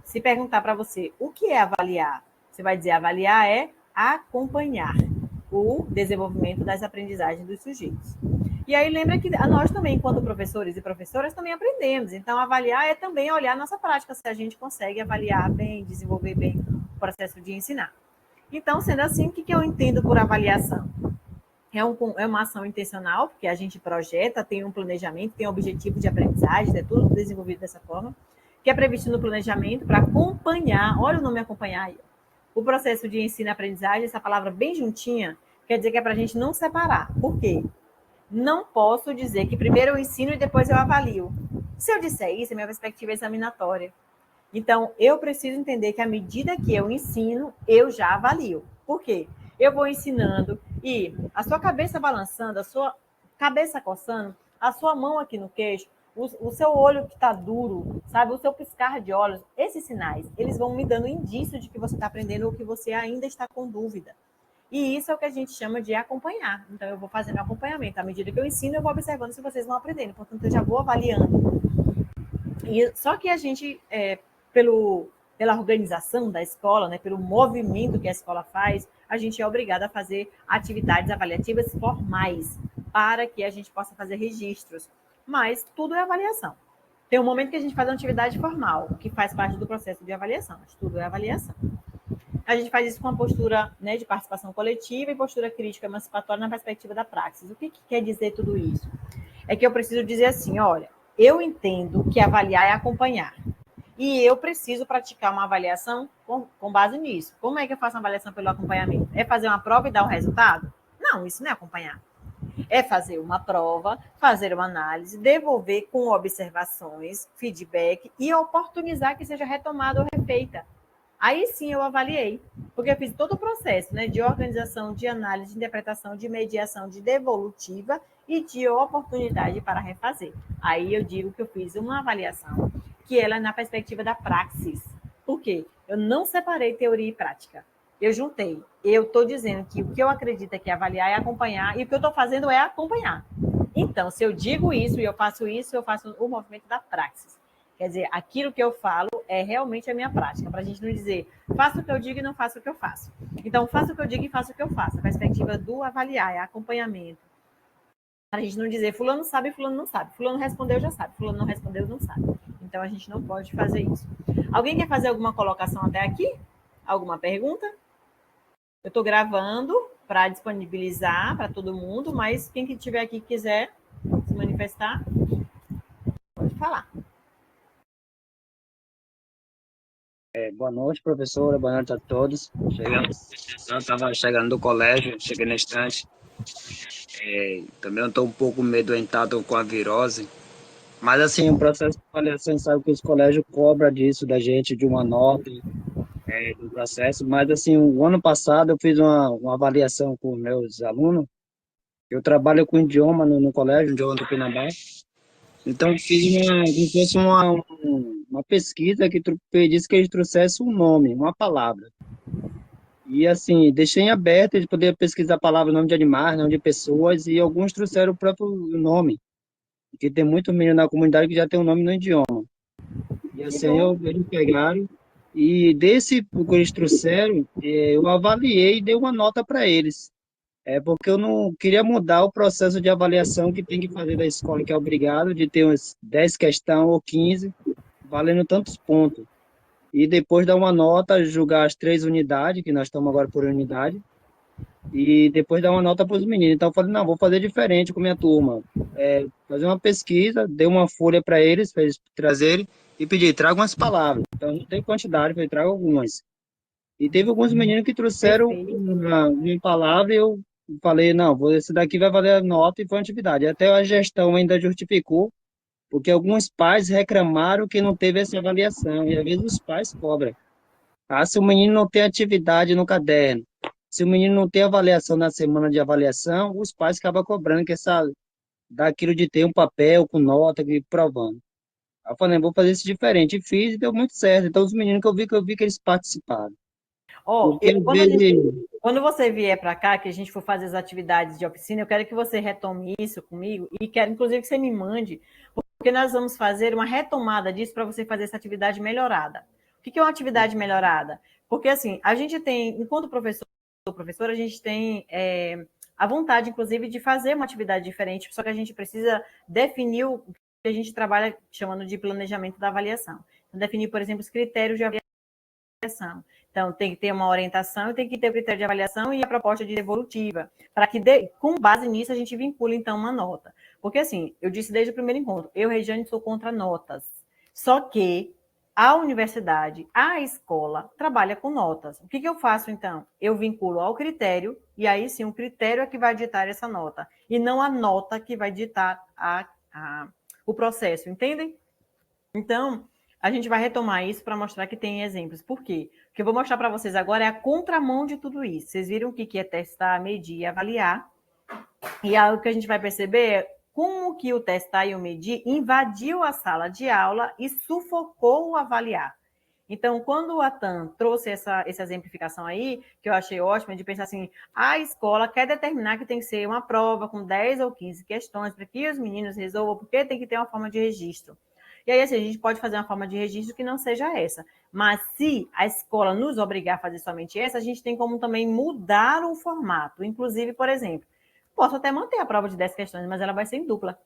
se perguntar para você o que é avaliar, você vai dizer avaliar é acompanhar o desenvolvimento das aprendizagens dos sujeitos. E aí lembra que nós também, enquanto professores e professoras, também aprendemos. Então, avaliar é também olhar a nossa prática, se a gente consegue avaliar bem, desenvolver bem o processo de ensinar. Então, sendo assim, o que eu entendo por avaliação? É uma ação intencional, porque a gente projeta, tem um planejamento, tem um objetivo de aprendizagem, é tudo desenvolvido dessa forma, que é previsto no planejamento para acompanhar, olha o nome acompanhar aí, o processo de ensino e aprendizagem, essa palavra bem juntinha, quer dizer que é para a gente não separar. Por quê? Não posso dizer que primeiro eu ensino e depois eu avalio. Se eu disser isso, a minha perspectiva é examinatória. Então, eu preciso entender que à medida que eu ensino, eu já avalio. Por quê? Eu vou ensinando, E a sua cabeça balançando, a sua cabeça coçando, a sua mão aqui no queixo, o seu olho que está duro, sabe? O seu piscar de olhos, esses sinais, eles vão me dando indício de que você está aprendendo ou que você ainda está com dúvida. E isso é o que a gente chama de acompanhar. Então, eu vou fazendo acompanhamento. À medida que eu ensino, eu vou observando se vocês vão aprendendo. Portanto, eu já vou avaliando. E, só que a gente, pela organização da escola, né, pelo movimento que a escola faz, a gente é obrigado a fazer atividades avaliativas formais para que a gente possa fazer registros. Mas tudo é avaliação. Tem um momento que a gente faz uma atividade formal, que faz parte do processo de avaliação, mas tudo é avaliação. A gente faz isso com uma postura, né, de participação coletiva e postura crítica emancipatória na perspectiva da praxis. O que quer dizer tudo isso? É que eu preciso dizer assim, olha, eu entendo que avaliar é acompanhar. E eu preciso praticar uma avaliação com base nisso. Como é que eu faço uma avaliação pelo acompanhamento? É fazer uma prova e dar o resultado? Não, isso não é acompanhar. É fazer uma prova, fazer uma análise, devolver com observações, feedback e oportunizar que seja retomada ou refeita. Aí sim eu avaliei, porque eu fiz todo o processo, né, de organização, de análise, de interpretação, de mediação, de devolutiva e de oportunidade para refazer. Aí eu digo que eu fiz uma avaliação que ela é na perspectiva da praxis. Por quê? Eu não separei teoria e prática. Eu juntei. Eu estou dizendo que o que eu acredito é que avaliar é acompanhar e o que eu estou fazendo é acompanhar. Então, se eu digo isso e eu faço isso, eu faço o movimento da praxis. Quer dizer, aquilo que eu falo é realmente a minha prática, para a gente não dizer faço o que eu digo e não faço o que eu faço. Então, faço o que eu digo e faço o que eu faço. A perspectiva do avaliar, é acompanhamento. Para a gente não dizer fulano sabe, fulano não sabe. Fulano respondeu, já sabe. Fulano não respondeu, não sabe. Então, a gente não pode fazer isso. Alguém quer fazer alguma colocação até aqui? Alguma pergunta? Eu estou gravando para disponibilizar para todo mundo, mas quem que estiver aqui quiser se manifestar, pode falar. Boa noite, professora. Boa noite a todos. Estava chegando do colégio, cheguei na estante. Também estou um pouco medoentado com a virose. Mas, assim, o processo de avaliação, sabe que os colégios cobram disso, da gente, de uma nota, do processo. Mas, assim, o ano passado eu fiz uma avaliação com meus alunos. Eu trabalho com idioma no colégio, idioma do Pinambá. Então, fiz como se fosse uma pesquisa que disse que eles trouxessem um nome, uma palavra. E assim, deixei em aberto de poder pesquisar a palavra, nome de animais, nome de pessoas, e alguns trouxeram o próprio nome, porque tem muito menino na comunidade que já tem um nome no idioma. E assim, eles pegaram, e desse que eles trouxeram, eu avaliei e dei uma nota para eles. Porque eu não queria mudar o processo de avaliação que tem que fazer da escola, que é obrigado de ter umas 10 questões ou 15, valendo tantos pontos. E depois dar uma nota, julgar as 3 unidades, que nós estamos agora por unidade, e depois dar uma nota para os meninos. Então eu falei, não, vou fazer diferente com minha turma. Fazer uma pesquisa, dei uma folha para eles trazerem, e pedi, traga umas palavras. Então não tem quantidade, falei, traga algumas. E teve alguns meninos que trouxeram uma palavra, e eu falei, não, esse daqui vai valer a nota, e foi uma atividade. Até a gestão ainda justificou, porque alguns pais reclamaram que não teve essa avaliação, e às vezes os pais cobram. Se o menino não tem atividade no caderno, se o menino não tem avaliação na semana de avaliação, os pais acabam cobrando que daquilo de ter um papel com nota, provando. Aí eu falei, vou fazer isso diferente. E fiz e deu muito certo. Então, os meninos que eu vi que eles participaram. Quando você vier para cá, que a gente for fazer as atividades de oficina, eu quero que você retome isso comigo e quero, inclusive, que você me mande, porque nós vamos fazer uma retomada disso para você fazer essa atividade melhorada. O que é uma atividade melhorada? Porque, assim, a gente tem, enquanto professor, a gente tem a vontade, inclusive, de fazer uma atividade diferente, só que a gente precisa definir o que a gente trabalha chamando de planejamento da avaliação. Então, definir, por exemplo, os critérios de avaliação. Então, tem que ter uma orientação e tem que ter o critério de avaliação e a proposta de devolutiva, para que, com base nisso, a gente vincule, então, uma nota. Porque, assim, eu disse desde o primeiro encontro, eu, Regiane, sou contra notas. Só que a universidade, a escola, trabalha com notas. O que eu faço, então? Eu vinculo ao critério, e aí sim, o critério é que vai ditar essa nota, e não a nota que vai ditar o processo, entendem? Então, a gente vai retomar isso para mostrar que tem exemplos. Por quê? O que eu vou mostrar para vocês agora é a contramão de tudo isso. Vocês viram o que é testar, medir e avaliar. E aí, o que a gente vai perceber é como que o testar e o medir invadiu a sala de aula e sufocou o avaliar. Então, quando o Atan trouxe essa exemplificação aí, que eu achei ótima, de pensar assim, a escola quer determinar que tem que ser uma prova com 10 ou 15 questões para que os meninos resolvam, porque tem que ter uma forma de registro. E aí, assim, a gente pode fazer uma forma de registro que não seja essa. Mas se a escola nos obrigar a fazer somente essa, a gente tem como também mudar o formato. Inclusive, por exemplo, posso até manter a prova de 10 questões, mas ela vai ser em dupla.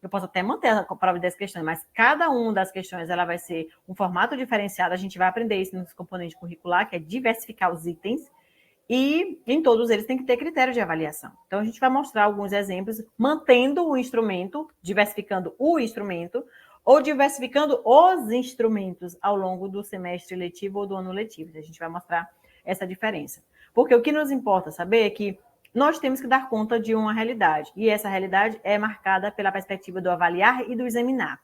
Eu posso até manter a prova de 10 questões, mas cada uma das questões ela vai ser um formato diferenciado. A gente vai aprender isso nos componentes curricular, que é diversificar os itens. E em todos eles tem que ter critério de avaliação. Então, a gente vai mostrar alguns exemplos, mantendo o instrumento, diversificando o instrumento, ou diversificando os instrumentos ao longo do semestre letivo ou do ano letivo. A gente vai mostrar essa diferença. Porque o que nos importa saber é que nós temos que dar conta de uma realidade. E essa realidade é marcada pela perspectiva do avaliar e do examinar.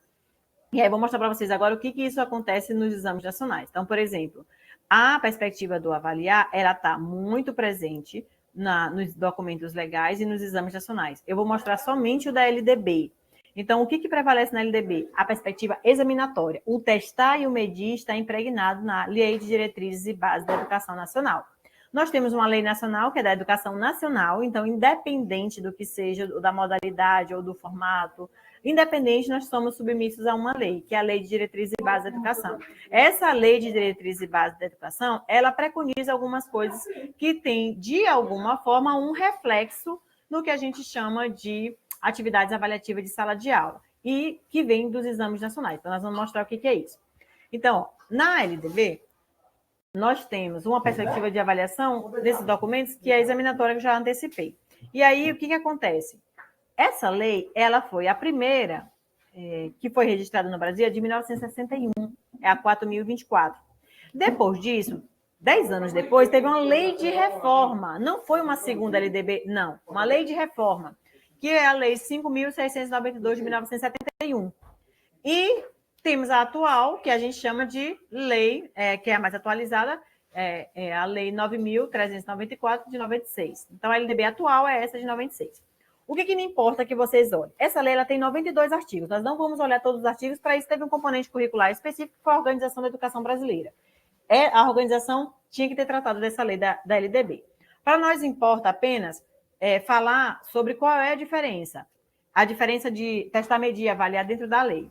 E aí, vou mostrar para vocês agora o que isso acontece nos exames nacionais. Então, por exemplo, a perspectiva do avaliar, ela está muito presente nos documentos legais e nos exames nacionais. Eu vou mostrar somente o da LDB. Então, o que prevalece na LDB? A perspectiva examinatória. O testar e o medir está impregnado na Lei de Diretrizes e Bases da Educação Nacional. Nós temos uma lei nacional, que é da educação nacional, então, independente do que seja, da modalidade ou do formato, independente, nós somos submissos a uma lei, que é a Lei de Diretrizes e Bases da Educação. Essa Lei de Diretrizes e Bases da Educação, ela preconiza algumas coisas que têm, de alguma forma, um reflexo no que a gente chama de atividades avaliativas de sala de aula, e que vem dos exames nacionais. Então, nós vamos mostrar o que é isso. Então, na LDB, nós temos uma perspectiva de avaliação desses documentos, que é a examinatória, que eu já antecipei. E aí, o que acontece? Essa lei, ela foi a primeira que foi registrada no Brasil, é de 1961, é a 4.024. Depois disso, 10 anos depois, teve uma lei de reforma. Não foi uma segunda LDB, não. Uma lei de reforma, que é a Lei 5.692 de 1971. E temos a atual, que a gente chama de lei, que é a mais atualizada, é a Lei 9.394 de 96. Então, a LDB atual é essa de 96. O que me importa que vocês olhem? Essa lei ela tem 92 artigos. Nós não vamos olhar todos os artigos, para isso teve um componente curricular específico, que foi a Organização da Educação Brasileira. A organização tinha que ter tratado dessa lei da LDB. Para nós importa apenas falar sobre qual é a diferença. A diferença de testar, medir e avaliar dentro da lei.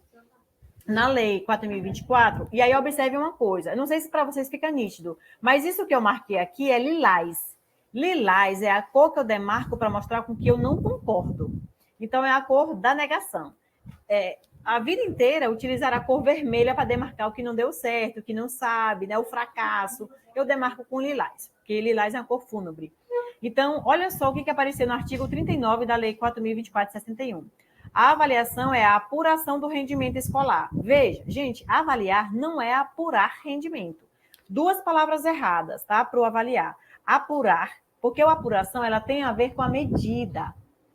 Na lei 4.024, e aí observe uma coisa, não sei se para vocês fica nítido, mas isso que eu marquei aqui é lilás. Lilás é a cor que eu demarco para mostrar com que eu não concordo. Então, é a cor da negação. A vida inteira, utilizar a cor vermelha para demarcar o que não deu certo, o que não sabe, né, o fracasso. Eu demarco com lilás, porque lilás é uma cor fúnebre. Então, olha só o que apareceu no artigo 39 da Lei 4.024 de 61. A avaliação é a apuração do rendimento escolar. Veja, gente, avaliar não é apurar rendimento. Duas palavras erradas, tá? Para o avaliar. Apurar, porque a apuração ela tem a ver com a medida.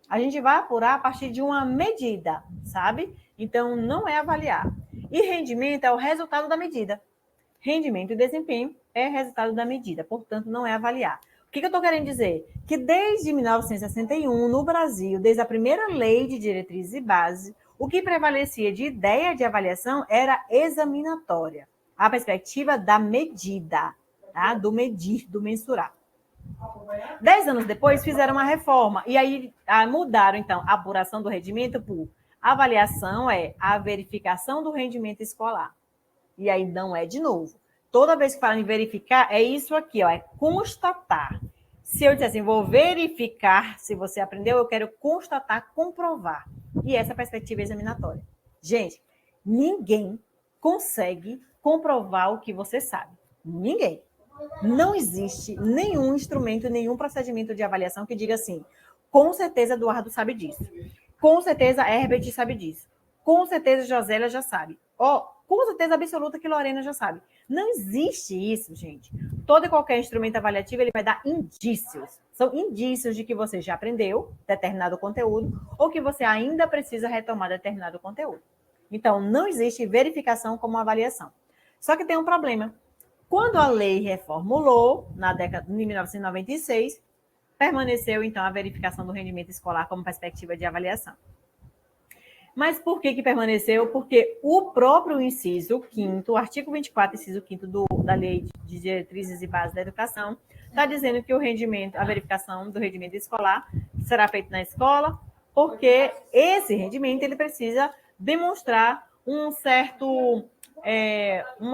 A gente vai apurar a partir de uma medida, sabe? Então, não é avaliar. E rendimento é o resultado da medida. Rendimento e desempenho é resultado da medida, portanto, não é avaliar. O que eu estou querendo dizer? Que desde 1961, no Brasil, desde a primeira lei de diretrizes e bases, o que prevalecia de ideia de avaliação era examinatória, a perspectiva da medida, tá? Do medir, do mensurar. 10 anos depois, fizeram uma reforma, e aí mudaram, então, a apuração do rendimento por avaliação é a verificação do rendimento escolar. E aí não é de novo. Toda vez que falam em verificar, é isso aqui, ó, é constatar. Se eu disser assim, vou verificar se você aprendeu, eu quero constatar, comprovar. E essa é a perspectiva examinatória. Gente, ninguém consegue comprovar o que você sabe. Ninguém. Não existe nenhum instrumento, nenhum procedimento de avaliação que diga assim, com certeza Eduardo sabe disso. Com certeza Herbert sabe disso. Com certeza Josélia já sabe. Com certeza absoluta que Lorena já sabe. Não existe isso, gente. Todo e qualquer instrumento avaliativo ele vai dar indícios. São indícios de que você já aprendeu determinado conteúdo ou que você ainda precisa retomar determinado conteúdo. Então, não existe verificação como avaliação. Só que tem um problema. Quando a lei reformulou, na década de 1996, permaneceu, então, a verificação do rendimento escolar como perspectiva de avaliação. Mas por que permaneceu? Porque o próprio inciso 5º, o artigo 24, inciso 5º da Lei de Diretrizes e Bases da Educação, está dizendo que o rendimento, a verificação do rendimento escolar será feita na escola, porque esse rendimento ele precisa demonstrar uma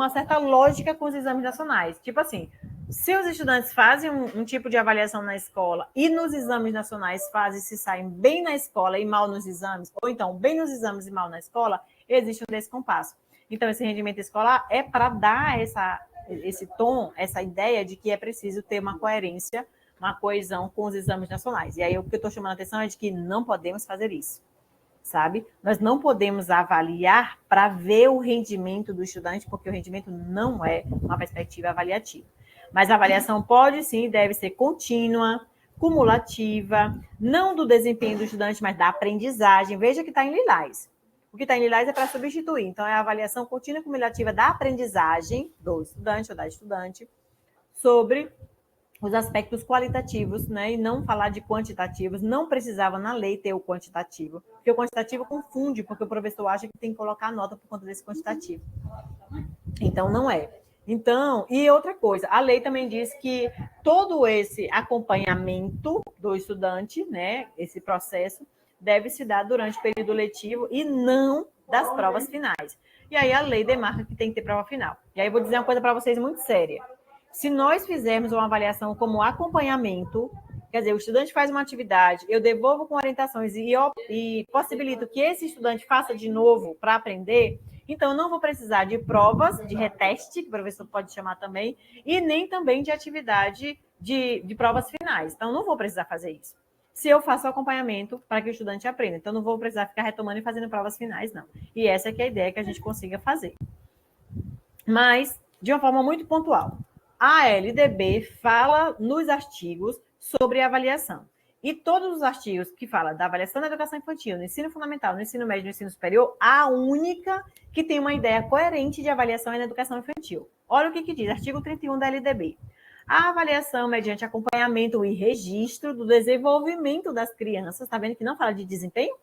certa lógica com os exames nacionais. Tipo assim, se os estudantes fazem um tipo de avaliação na escola e nos exames nacionais se saem bem na escola e mal nos exames, ou então bem nos exames e mal na escola, existe um descompasso. Então, esse rendimento escolar é para dar esse tom, essa ideia de que é preciso ter uma coerência, uma coesão com os exames nacionais. E aí, o que eu estou chamando a atenção é de que não podemos fazer isso, sabe? Nós não podemos avaliar para ver o rendimento do estudante, porque o rendimento não é uma perspectiva avaliativa. Mas a avaliação pode sim, deve ser contínua, cumulativa, não do desempenho do estudante, mas da aprendizagem. Veja que está em lilás. O que está em lilás é para substituir. Então, é a avaliação contínua e cumulativa da aprendizagem do estudante ou da estudante sobre os aspectos qualitativos, né? E não falar de quantitativos. Não precisava na lei ter o quantitativo, porque o quantitativo confunde, porque o professor acha que tem que colocar a nota por conta desse quantitativo. Então, não é. Então, e outra coisa, a lei também diz que todo esse acompanhamento do estudante, né, esse processo, deve se dar durante o período letivo e não das provas finais. E aí a lei demarca que tem que ter prova final. E aí eu vou dizer uma coisa para vocês muito séria. Se nós fizermos uma avaliação como acompanhamento, quer dizer, o estudante faz uma atividade, eu devolvo com orientações e possibilito que esse estudante faça de novo para aprender, então eu não vou precisar de provas, de reteste, que o professor pode chamar também, e nem também de atividade de provas finais. Então, eu não vou precisar fazer isso. Se eu faço o acompanhamento para que o estudante aprenda. Então, não vou precisar ficar retomando e fazendo provas finais, não. E essa é que é a ideia que a gente consiga fazer. Mas, de uma forma muito pontual. A LDB fala nos artigos sobre avaliação. E todos os artigos que falam da avaliação da educação infantil, no ensino fundamental, no ensino médio e no ensino superior, a única que tem uma ideia coerente de avaliação é na educação infantil. Olha o que diz, artigo 31 da LDB. A avaliação mediante acompanhamento e registro do desenvolvimento das crianças, está vendo que não fala de desempenho,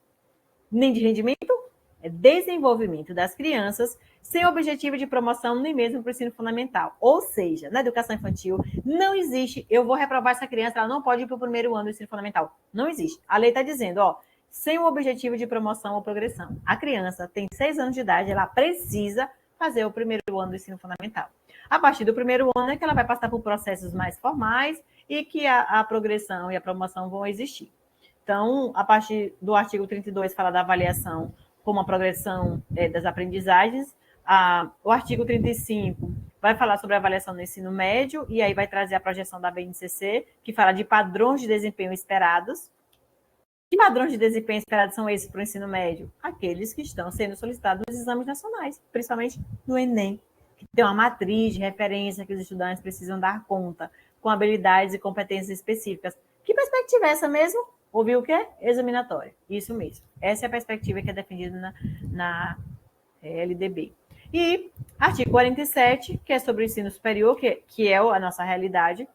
nem de rendimento? É desenvolvimento das crianças, sem objetivo de promoção nem mesmo para o ensino fundamental. Ou seja, na educação infantil não existe, eu vou reprovar essa criança, ela não pode ir para o primeiro ano do ensino fundamental. Não existe. A lei está dizendo, sem o objetivo de promoção ou progressão. A criança tem 6 anos de idade, ela precisa fazer o primeiro ano do ensino fundamental. A partir do primeiro ano é que ela vai passar por processos mais formais e que a progressão e a promoção vão existir. Então, a partir do artigo 32 fala da avaliação como a progressão das aprendizagens. O artigo 35 vai falar sobre a avaliação no ensino médio, e aí vai trazer a projeção da BNCC, que fala de padrões de desempenho esperados. Que padrões de desempenho esperados são esses para o ensino médio? Aqueles que estão sendo solicitados nos exames nacionais, principalmente no Enem, que tem uma matriz de referência que os estudantes precisam dar conta, com habilidades e competências específicas. Que perspectiva é essa mesmo? Ouviu o quê? Examinatória. Isso mesmo. Essa é a perspectiva que é defendida na LDB. E artigo 47, que é sobre o ensino superior, que é a nossa realidade.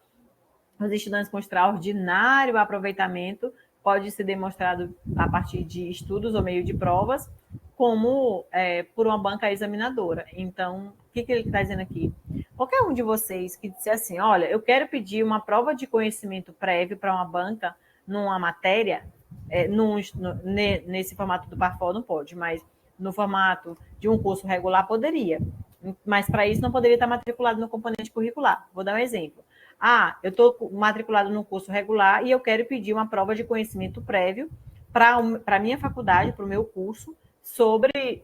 Os estudantes com extraordinário aproveitamento pode ser demonstrado a partir de estudos ou meio de provas, como por uma banca examinadora. Então, o que ele está dizendo aqui? Qualquer um de vocês que disser assim, olha, eu quero pedir uma prova de conhecimento prévio para uma banca, numa matéria, nesse formato do Parfol não pode, mas no formato de um curso regular poderia. Mas para isso não poderia estar matriculado no componente curricular. Vou dar um exemplo. Eu estou matriculado no curso regular e eu quero pedir uma prova de conhecimento prévio para a minha faculdade, para o meu curso, sobre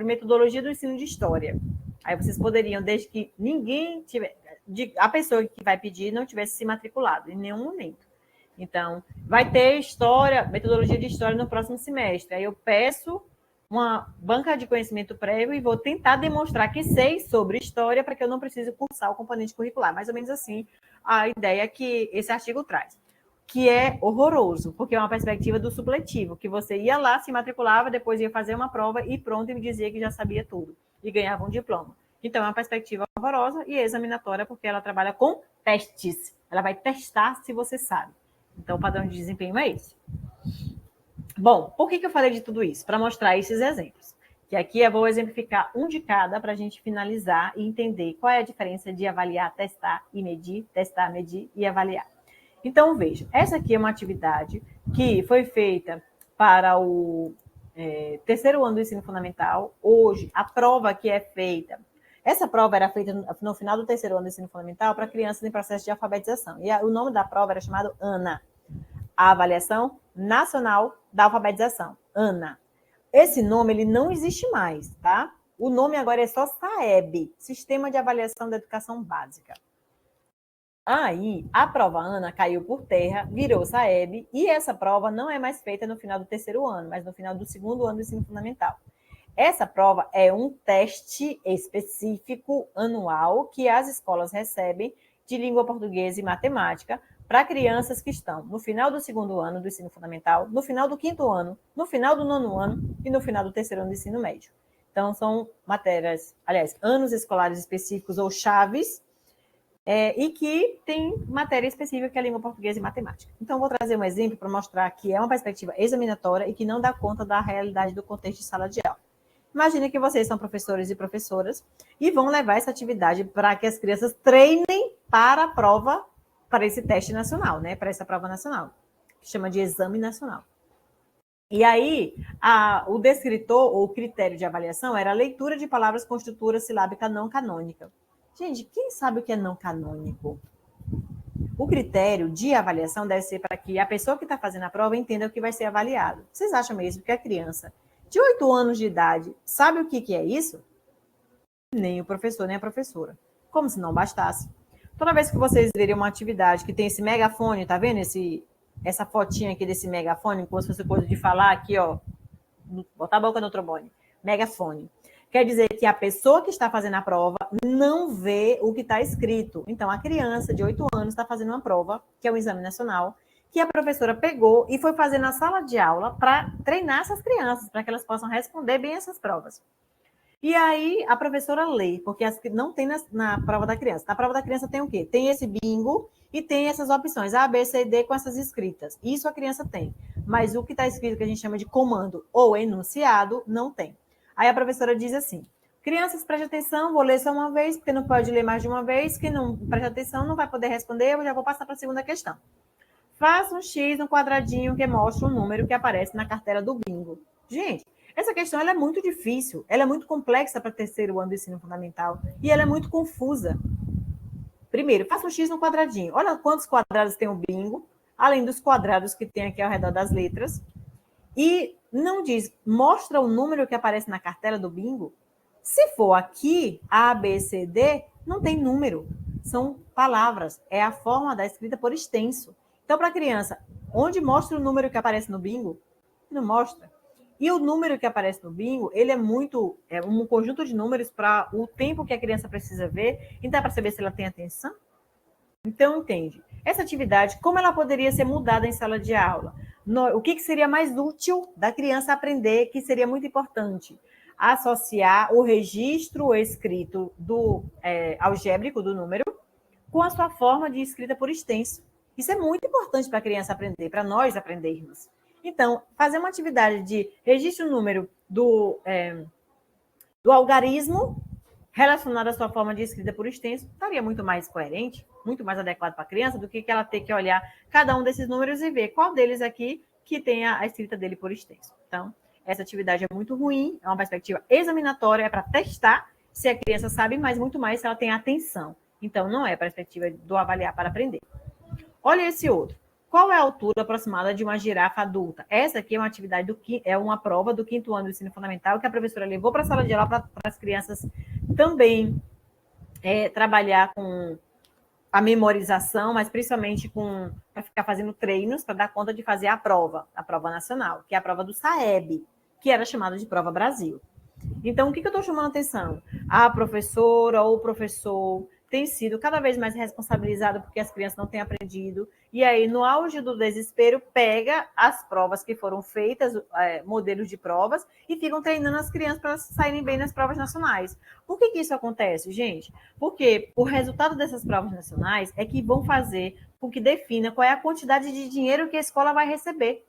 metodologia do ensino de história. Aí vocês poderiam, desde que ninguém a pessoa que vai pedir não tivesse se matriculado em nenhum momento. Então, vai ter história, metodologia de história no próximo semestre. Aí eu peço uma banca de conhecimento prévio e vou tentar demonstrar que sei sobre história para que eu não precise cursar o componente curricular. Mais ou menos assim a ideia que esse artigo traz. que é horroroso, porque é uma perspectiva do supletivo, que você ia lá, se matriculava, depois ia fazer uma prova e pronto, e me dizia que já sabia tudo, e ganhava um diploma. Então, é uma perspectiva horrorosa e examinatória, porque ela trabalha com testes. Ela vai testar se você sabe. Então, o padrão de desempenho é esse. Bom, por que eu falei de tudo isso? Para mostrar esses exemplos. Que aqui eu vou exemplificar um de cada para a gente finalizar e entender qual é a diferença de avaliar, testar e medir, testar, medir e avaliar. Então, veja, essa aqui é uma atividade que foi feita para o terceiro ano do ensino fundamental. Hoje, a prova que é feita, essa prova era feita no final do terceiro ano do ensino fundamental para crianças em processo de alfabetização. E o nome da prova era chamado ANA, a Avaliação Nacional da Alfabetização, ANA. Esse nome ele não existe mais, tá? O nome agora é só SAEB, Sistema de Avaliação da Educação Básica. Aí, a prova ANA caiu por terra, virou SAEB, e essa prova não é mais feita no final do terceiro ano, mas no final do segundo ano do ensino fundamental. Essa prova é um teste específico anual que as escolas recebem de língua portuguesa e matemática para crianças que estão no final do segundo ano do ensino fundamental, no final do quinto ano, no final do nono ano e no final do terceiro ano do ensino médio. Então, são matérias, aliás, anos escolares específicos ou chaves, e que tem matéria específica que é a língua portuguesa e matemática. Então, vou trazer um exemplo para mostrar que é uma perspectiva examinatória e que não dá conta da realidade do contexto de sala de aula. Imagine que vocês são professores e professoras e vão levar essa atividade para que as crianças treinem para a prova, para esse teste nacional, né? Para essa prova nacional, que chama de exame nacional. E aí, o descritor ou critério de avaliação era a leitura de palavras com estrutura silábica não canônica. Gente, quem sabe o que é não canônico? O critério de avaliação deve ser para que a pessoa que está fazendo a prova entenda o que vai ser avaliado. Vocês acham mesmo que a criança de 8 anos de idade sabe o que é isso? Nem o professor, nem a professora. Como se não bastasse. Toda vez que vocês verem uma atividade que tem esse megafone, tá vendo essa fotinha aqui desse megafone, como se fosse coisa de falar aqui, ó, botar a boca no trombone, megafone. Quer dizer que a pessoa que está fazendo a prova não vê o que está escrito. Então, a criança de 8 anos está fazendo uma prova, que é um exame nacional, que a professora pegou e foi fazer na sala de aula para treinar essas crianças, para que elas possam responder bem essas provas. E aí, a professora lê, porque não tem na prova da criança. Na prova da criança tem o quê? Tem esse bingo e tem essas opções, A, B, C, D, com essas escritas. Isso a criança tem. Mas o que está escrito, que a gente chama de comando ou enunciado, não tem. Aí a professora diz assim, crianças, preste atenção, vou ler só uma vez, porque não pode ler mais de uma vez, que não preste atenção, não vai poder responder, eu já vou passar para a segunda questão. Faça um X no quadradinho que mostra o número que aparece na cartela do bingo. Gente, essa questão ela é muito difícil, ela é muito complexa para terceiro ano do ensino fundamental e ela é muito confusa. Primeiro, faça um X no quadradinho. Olha quantos quadrados tem o bingo, além dos quadrados que tem aqui ao redor das letras. E não diz, mostra o número que aparece na cartela do bingo. Se for aqui, A, B, C, D, não tem número. São palavras. É a forma da escrita por extenso. Então, para a criança, onde mostra o número que aparece no bingo? Não mostra. E o número que aparece no bingo, ele é um conjunto de números para o tempo que a criança precisa ver. Então, para saber se ela tem atenção. Então, entende? Essa atividade, como ela poderia ser mudada em sala de aula? O que seria mais útil da criança aprender, que seria muito importante? Associar o registro escrito algébrico do número com a sua forma de escrita por extenso. Isso é muito importante para a criança aprender, para nós aprendermos. Então, fazer uma atividade de registro número do algarismo relacionado à sua forma de escrita por extenso estaria muito mais coerente, muito mais adequado para a criança do que ela ter que olhar cada um desses números e ver qual deles aqui que tem a escrita dele por extenso. Então, essa atividade é muito ruim, é uma perspectiva examinatória, é para testar se a criança sabe, mas muito mais se ela tem atenção. Então, não é a perspectiva do avaliar para aprender. Olha esse outro. Qual é a altura aproximada de uma girafa adulta? Essa aqui é uma atividade é uma prova do 5º ano do ensino fundamental que a professora levou para a sala de aula para as crianças também trabalhar com a memorização, mas principalmente para ficar fazendo treinos para dar conta de fazer a prova nacional, que é a prova do SAEB, que era chamada de Prova Brasil. Então, o que eu estou chamando a atenção? A professora ou o professor tem sido cada vez mais responsabilizada porque as crianças não têm aprendido. E aí, no auge do desespero, pega as provas que foram feitas, modelos de provas, e ficam treinando as crianças para elas saírem bem nas provas nacionais. Por que isso acontece, gente? Porque o resultado dessas provas nacionais é que vão fazer com que defina qual é a quantidade de dinheiro que a escola vai receber.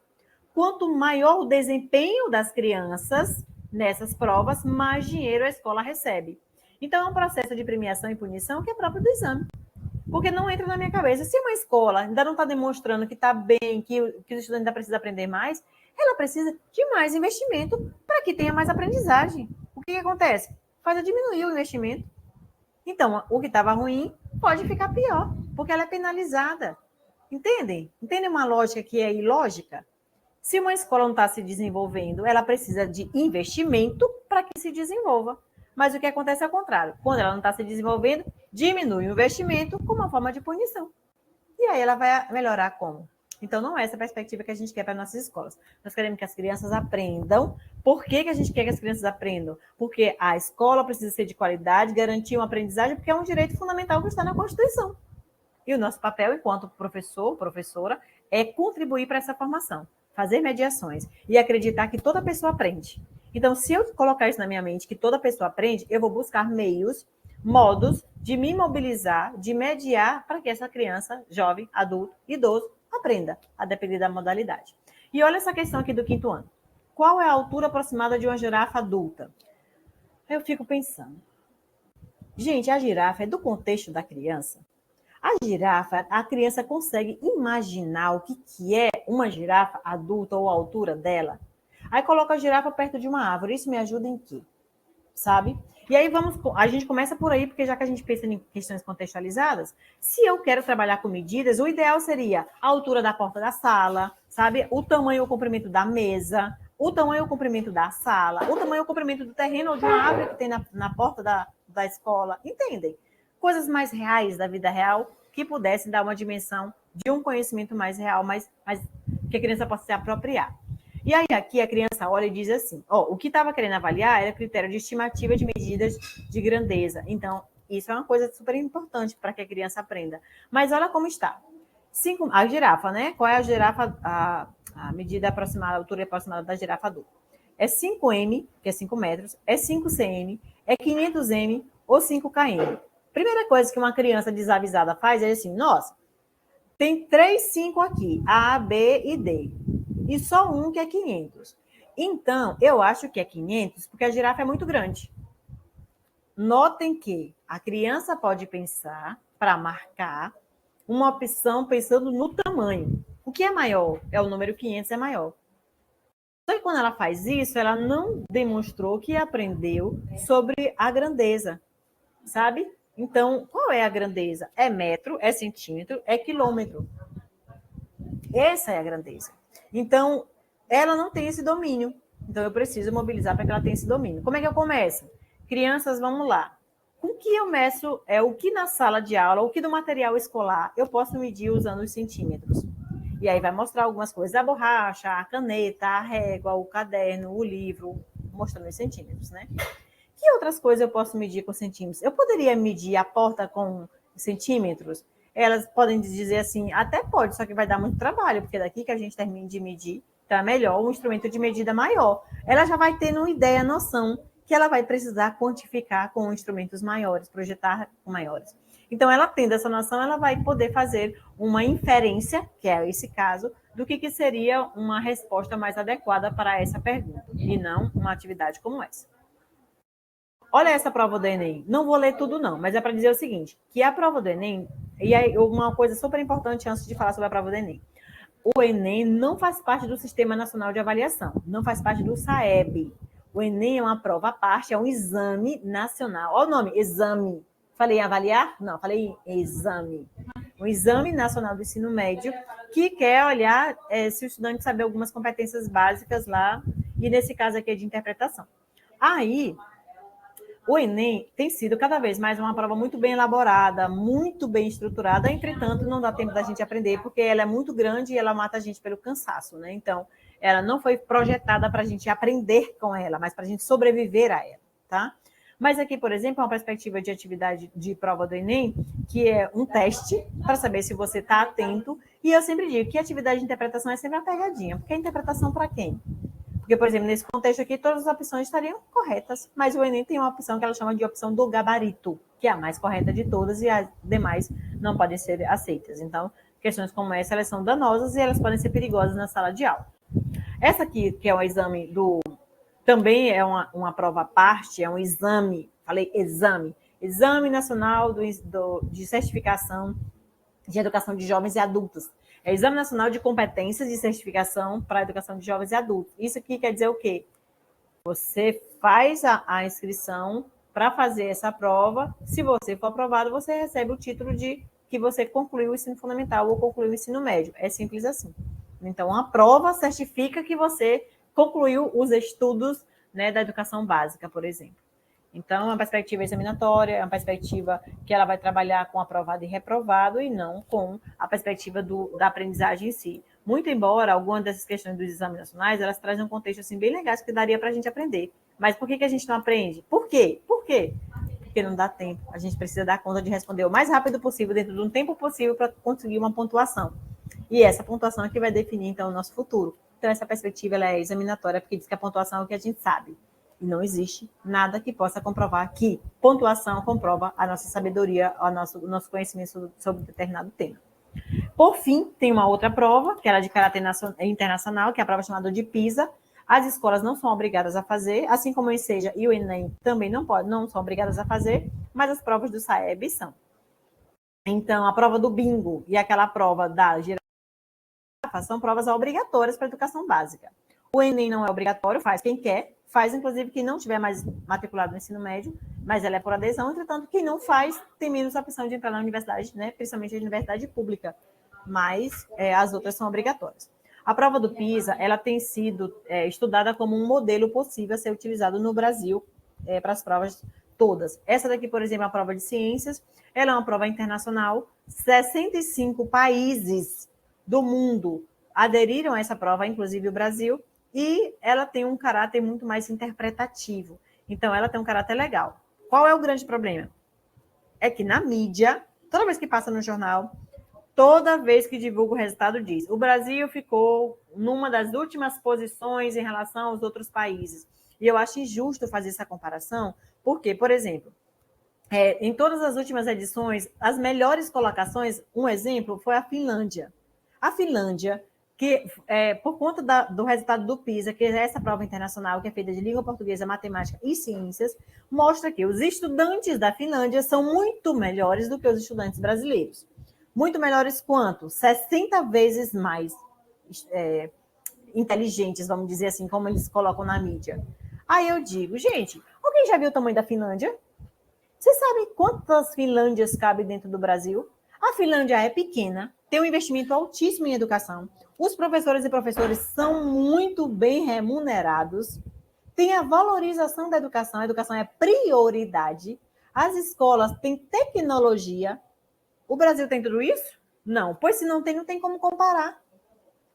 Quanto maior o desempenho das crianças nessas provas, mais dinheiro a escola recebe. Então, é um processo de premiação e punição que é próprio do exame. Porque não entra na minha cabeça. Se uma escola ainda não está demonstrando que está bem, que os estudantes ainda precisam aprender mais, ela precisa de mais investimento para que tenha mais aprendizagem. O que acontece? Faz diminuir o investimento. Então, o que estava ruim pode ficar pior, porque ela é penalizada. Entendem? Entendem uma lógica que é ilógica? Se uma escola não está se desenvolvendo, ela precisa de investimento para que se desenvolva. Mas o que acontece é o contrário. Quando ela não está se desenvolvendo, diminui o investimento como uma forma de punição. E aí ela vai melhorar como? Então, não é essa a perspectiva que a gente quer para nossas escolas. Nós queremos que as crianças aprendam. Por que a gente quer que as crianças aprendam? Porque a escola precisa ser de qualidade, garantir uma aprendizagem, porque é um direito fundamental que está na Constituição. E o nosso papel, enquanto professor, professora, é contribuir para essa formação, fazer mediações e acreditar que toda pessoa aprende. Então, se eu colocar isso na minha mente, que toda pessoa aprende, eu vou buscar meios, modos de me mobilizar, de mediar para que essa criança, jovem, adulto, idoso, aprenda, a depender da modalidade. E olha essa questão aqui do 5º ano. Qual é a altura aproximada de uma girafa adulta? Eu fico pensando. Gente, a girafa é do contexto da criança. A girafa, a criança consegue imaginar o que é uma girafa adulta ou a altura dela? Aí coloca a girafa perto de uma árvore. Isso me ajuda em quê? Sabe? E aí a gente começa por aí, porque já que a gente pensa em questões contextualizadas, se eu quero trabalhar com medidas, o ideal seria a altura da porta da sala, sabe? O tamanho e o comprimento da mesa, o tamanho e o comprimento da sala, o tamanho e o comprimento do terreno ou de uma árvore que tem na porta da escola. Entendem? Coisas mais reais da vida real que pudessem dar uma dimensão de um conhecimento mais real, mas que a criança possa se apropriar. E aí aqui a criança olha e diz assim, o que estava querendo avaliar era critério de estimativa de medidas de grandeza. Então, isso é uma coisa super importante para que a criança aprenda. Mas olha como está. A girafa, né? Qual é a girafa, a medida aproximada, a altura aproximada da girafa adulta? É 5M, que é 5 metros, é 5cm, é 500M ou 5km. Primeira coisa que uma criança desavisada faz é assim, nossa, tem 3 5 aqui, A, B e D. E só um que é 500. Então, eu acho que é 500 porque a girafa é muito grande. Notem que a criança pode pensar, para marcar, uma opção pensando no tamanho. O que é maior? É o número 500, é maior. Só que quando ela faz isso, ela não demonstrou que aprendeu sobre a grandeza, sabe? Então, qual é a grandeza? É metro, é centímetro, é quilômetro. Essa é a grandeza. Então, ela não tem esse domínio. Então, eu preciso mobilizar para que ela tenha esse domínio. Como é que eu começo? Crianças, vamos lá. Com que eu meço o que na sala de aula, o que do material escolar eu posso medir usando os centímetros? E aí vai mostrar algumas coisas. A borracha, a caneta, a régua, o caderno, o livro, mostrando os centímetros, né? Que outras coisas eu posso medir com centímetros? Eu poderia medir a porta com centímetros? Elas podem dizer assim, até pode, só que vai dar muito trabalho, porque daqui que a gente termine de medir, então é melhor um instrumento de medida maior. Ela já vai tendo uma ideia, noção, que ela vai precisar quantificar com instrumentos maiores, projetar com maiores. Então, ela tendo essa noção, ela vai poder fazer uma inferência, que é esse caso, do que seria uma resposta mais adequada para essa pergunta, e não uma atividade como essa. Olha essa prova do Enem. Não vou ler tudo, não, mas é para dizer o seguinte, que a prova do Enem, e aí uma coisa super importante antes de falar sobre a prova do Enem, o Enem não faz parte do Sistema Nacional de Avaliação, não faz parte do SAEB. O Enem é uma prova à parte, é um exame nacional. Olha o nome, exame. Falei em avaliar? Não, falei em exame. Um exame nacional do ensino médio que quer olhar se o estudante sabe algumas competências básicas lá, e nesse caso aqui é de interpretação. Aí, o Enem tem sido cada vez mais uma prova muito bem elaborada, muito bem estruturada, entretanto, não dá tempo da gente aprender, porque ela é muito grande e ela mata a gente pelo cansaço, né? Então, ela não foi projetada para a gente aprender com ela, mas para a gente sobreviver a ela, tá? Mas aqui, por exemplo, é uma perspectiva de atividade de prova do Enem, que é um teste para saber se você está atento. E eu sempre digo que atividade de interpretação é sempre uma pegadinha, porque a interpretação para quem? Porque, por exemplo, nesse contexto aqui, todas as opções estariam corretas, mas o Enem tem uma opção que ela chama de opção do gabarito, que é a mais correta de todas e as demais não podem ser aceitas. Então, questões como essa, elas são danosas e elas podem ser perigosas na sala de aula. Essa aqui, que é o exame também é uma prova à parte, é um exame, Exame Nacional de Certificação de Educação de Jovens e Adultos. É Exame Nacional de Competências de Certificação para a Educação de Jovens e Adultos. Isso aqui quer dizer o quê? Você faz a inscrição para fazer essa prova. Se você for aprovado, você recebe o título de que você concluiu o ensino fundamental ou concluiu o ensino médio. É simples assim. Então, a prova certifica que você concluiu os estudos, né, da educação básica, por exemplo. Então, é uma perspectiva examinatória, é uma perspectiva que ela vai trabalhar com aprovado e reprovado e não com a perspectiva da aprendizagem em si. Muito embora algumas dessas questões dos exames nacionais, elas trazem um contexto assim, bem legais que daria para a gente aprender. Mas por que a gente não aprende? Por quê? Porque não dá tempo. A gente precisa dar conta de responder o mais rápido possível, dentro de um tempo possível, para conseguir uma pontuação. E essa pontuação é que vai definir, então, o nosso futuro. Então, essa perspectiva ela é examinatória, porque diz que a pontuação é o que a gente sabe. E não existe nada que possa comprovar que pontuação comprova a nossa sabedoria, o nosso conhecimento sobre determinado tema. Por fim, tem uma outra prova, que era de caráter internacional, que é a prova chamada de PISA. As escolas não são obrigadas a fazer, assim como o ENSEJA e o ENEM também não são obrigadas a fazer, mas as provas do SAEB são. Então, a prova do bingo e aquela prova da girafa são provas obrigatórias para a educação básica. O Enem não é obrigatório, faz quem quer, faz inclusive quem não tiver mais matriculado no ensino médio, mas ela é por adesão, entretanto, quem não faz tem menos opção de entrar na universidade, né? Principalmente a universidade pública, mas as outras são obrigatórias. A prova do PISA, ela tem sido estudada como um modelo possível a ser utilizado no Brasil para as provas todas. Essa daqui, por exemplo, é a prova de ciências, ela é uma prova internacional, 65 países do mundo aderiram a essa prova, inclusive o Brasil, e ela tem um caráter muito mais interpretativo. Então, ela tem um caráter legal. Qual é o grande problema? É que na mídia, toda vez que passa no jornal, toda vez que divulga o resultado diz: o Brasil ficou numa das últimas posições em relação aos outros países. E eu acho injusto fazer essa comparação, porque, por exemplo, em todas as últimas edições, as melhores colocações, um exemplo, foi a Finlândia. A Finlândia, que por conta do resultado do PISA, que é essa prova internacional que é feita de língua portuguesa, matemática e ciências, mostra que os estudantes da Finlândia são muito melhores do que os estudantes brasileiros. Muito melhores quanto? 60 vezes mais inteligentes, vamos dizer assim, como eles colocam na mídia. Aí eu digo, gente, alguém já viu o tamanho da Finlândia? Você sabe quantas Finlândias cabem dentro do Brasil? A Finlândia é pequena, tem um investimento altíssimo em educação. Os professores e professores são muito bem remunerados. Tem a valorização da educação. A educação é prioridade. As escolas têm tecnologia. O Brasil tem tudo isso? Não. Pois se não tem como comparar.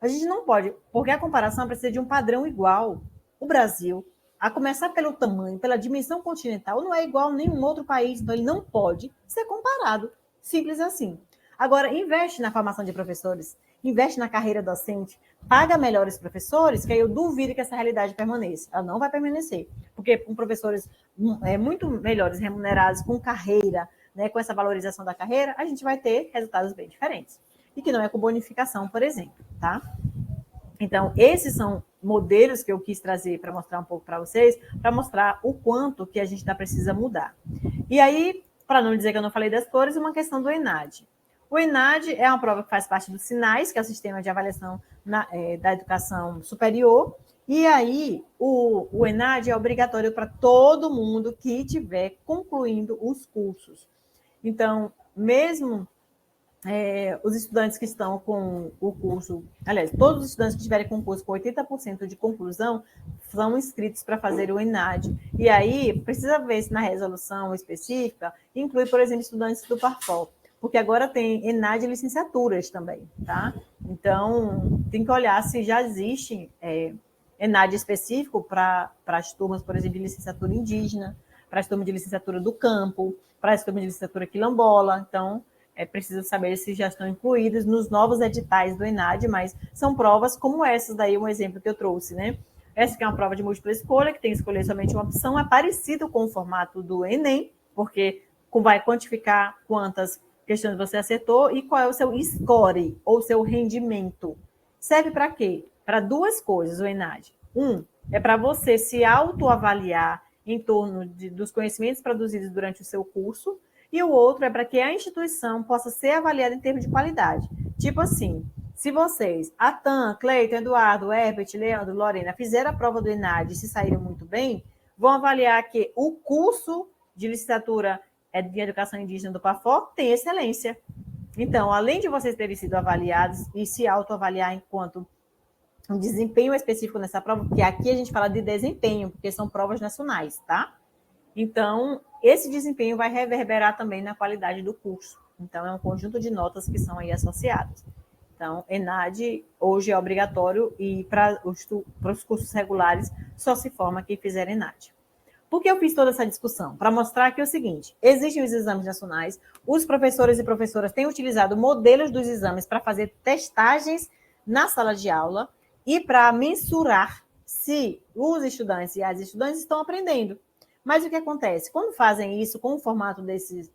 A gente não pode, porque a comparação precisa de um padrão igual. O Brasil, a começar pelo tamanho, pela dimensão continental, não é igual a nenhum outro país, então ele não pode ser comparado. Simples assim. Agora, investe na formação de professores, investe na carreira docente, paga melhores professores, que aí eu duvido que essa realidade permaneça. Ela não vai permanecer, porque com professores muito melhores remunerados, com carreira, né, com essa valorização da carreira, a gente vai ter resultados bem diferentes. E que não é com bonificação, por exemplo, tá? Então, esses são modelos que eu quis trazer para mostrar um pouco para vocês, para mostrar o quanto que a gente ainda precisa mudar. E aí, para não dizer que eu não falei das cores, uma questão do ENAD. O ENAD é uma prova que faz parte do SINAIS, que é o Sistema de Avaliação da Educação Superior, e aí o ENAD é obrigatório para todo mundo que estiver concluindo os cursos. Então, mesmo os estudantes que estão com o curso, aliás, todos os estudantes que estiverem com o curso com 80% de conclusão são inscritos para fazer o ENAD. E aí, precisa ver se na resolução específica inclui, por exemplo, estudantes do Parfol, porque agora tem ENAD e licenciaturas também, tá? Então, tem que olhar se já existe ENAD específico para as turmas, por exemplo, de licenciatura indígena, para as turmas de licenciatura do campo, para as turmas de licenciatura quilombola. Então, é preciso saber se já estão incluídos nos novos editais do ENAD, mas são provas como essas daí, um exemplo que eu trouxe, né? Essa que é uma prova de múltipla escolha, que tem que escolher somente uma opção, é parecido com o formato do Enem, porque vai quantificar quantas questões você acertou e qual é o seu score, ou seu rendimento. Serve para quê? Para duas coisas, o ENAD. É para você se autoavaliar em torno dos conhecimentos produzidos durante o seu curso, e o outro é para que a instituição possa ser avaliada em termos de qualidade. Tipo assim, se vocês, Atan, Cleiton, Eduardo, Herbert, Leandro, Lorena, fizeram a prova do ENAD e se saíram muito bem, vão avaliar que o curso de licenciatura de Educação Indígena do PAFOR tem excelência. Então, além de vocês terem sido avaliados e se autoavaliar enquanto um desempenho específico nessa prova, porque aqui a gente fala de desempenho, porque são provas nacionais, tá? Então, esse desempenho vai reverberar também na qualidade do curso. Então, é um conjunto de notas que são aí associadas. Então, ENAD hoje é obrigatório e para os cursos regulares só se forma quem fizer ENAD. Por que eu fiz toda essa discussão? Para mostrar que é o seguinte, existem os exames nacionais, os professores e professoras têm utilizado modelos dos exames para fazer testagens na sala de aula e para mensurar se os estudantes e as estudantes estão aprendendo. Mas o que acontece? Quando fazem isso com o formato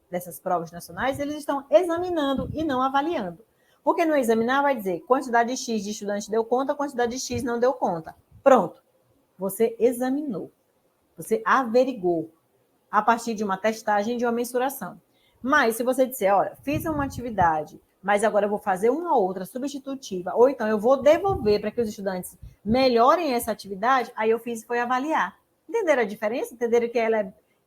dessas provas nacionais, eles estão examinando e não avaliando. Porque no examinar vai dizer quantidade X de estudante deu conta, quantidade X não deu conta. Pronto. Você examinou. Você averigou a partir de uma testagem, de uma mensuração. Mas se você disser, olha, fiz uma atividade, mas agora eu vou fazer uma outra substitutiva, ou então eu vou devolver para que os estudantes melhorem essa atividade, aí eu fiz e foi avaliar. Entenderam a diferença? Entenderam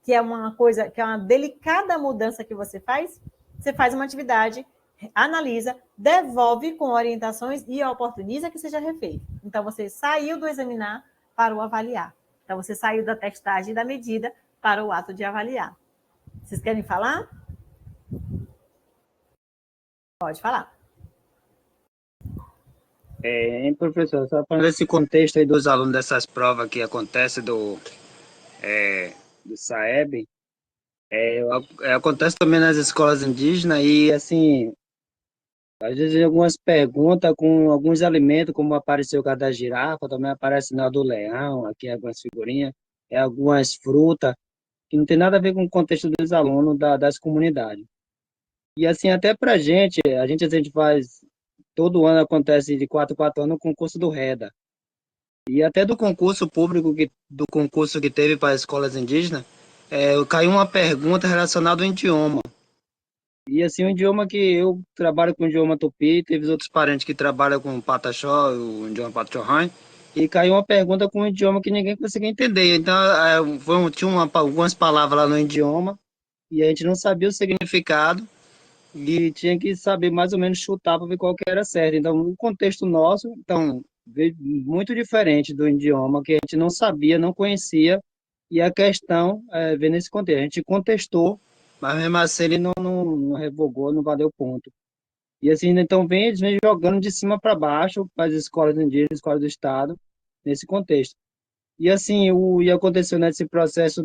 que é uma coisa, que é uma delicada mudança que você faz? Você faz uma atividade, analisa, devolve com orientações e oportuniza que seja refeito. Então, você saiu do examinar para o avaliar. Então, você saiu da testagem e da medida para o ato de avaliar. Vocês querem falar? Pode falar. Professor, só falando desse contexto aí dos alunos dessas provas que acontece do SAEB, acontece também nas escolas indígenas e, assim, às vezes algumas perguntas com alguns alimentos, como apareceu o caso da girafa, também aparece na do leão, aqui algumas figurinhas, algumas frutas, que não tem nada a ver com o contexto dos alunos das comunidades. E assim, até pra gente, a gente faz, todo ano acontece de 4 anos o concurso do REDA. E até do concurso público, do concurso que teve para escolas indígenas, caiu uma pergunta relacionada ao idioma. E assim, um idioma que eu trabalho com o idioma tupi, teve outros parentes que trabalham com pataxó, o idioma pataxó, e caiu uma pergunta com um idioma que ninguém conseguia entender. Então, tinha algumas palavras lá no idioma, e a gente não sabia o significado, e tinha que saber mais ou menos chutar para ver qual que era certo. Então, o contexto nosso, então, veio muito diferente do idioma, que a gente não sabia, não conhecia, e a questão veio nesse contexto. A gente contestou, mas mesmo assim ele não revogou, não valeu ponto. E assim, então, eles vêm jogando de cima para baixo para as escolas indígenas, escolas do Estado, nesse contexto. E assim, e aconteceu nesse processo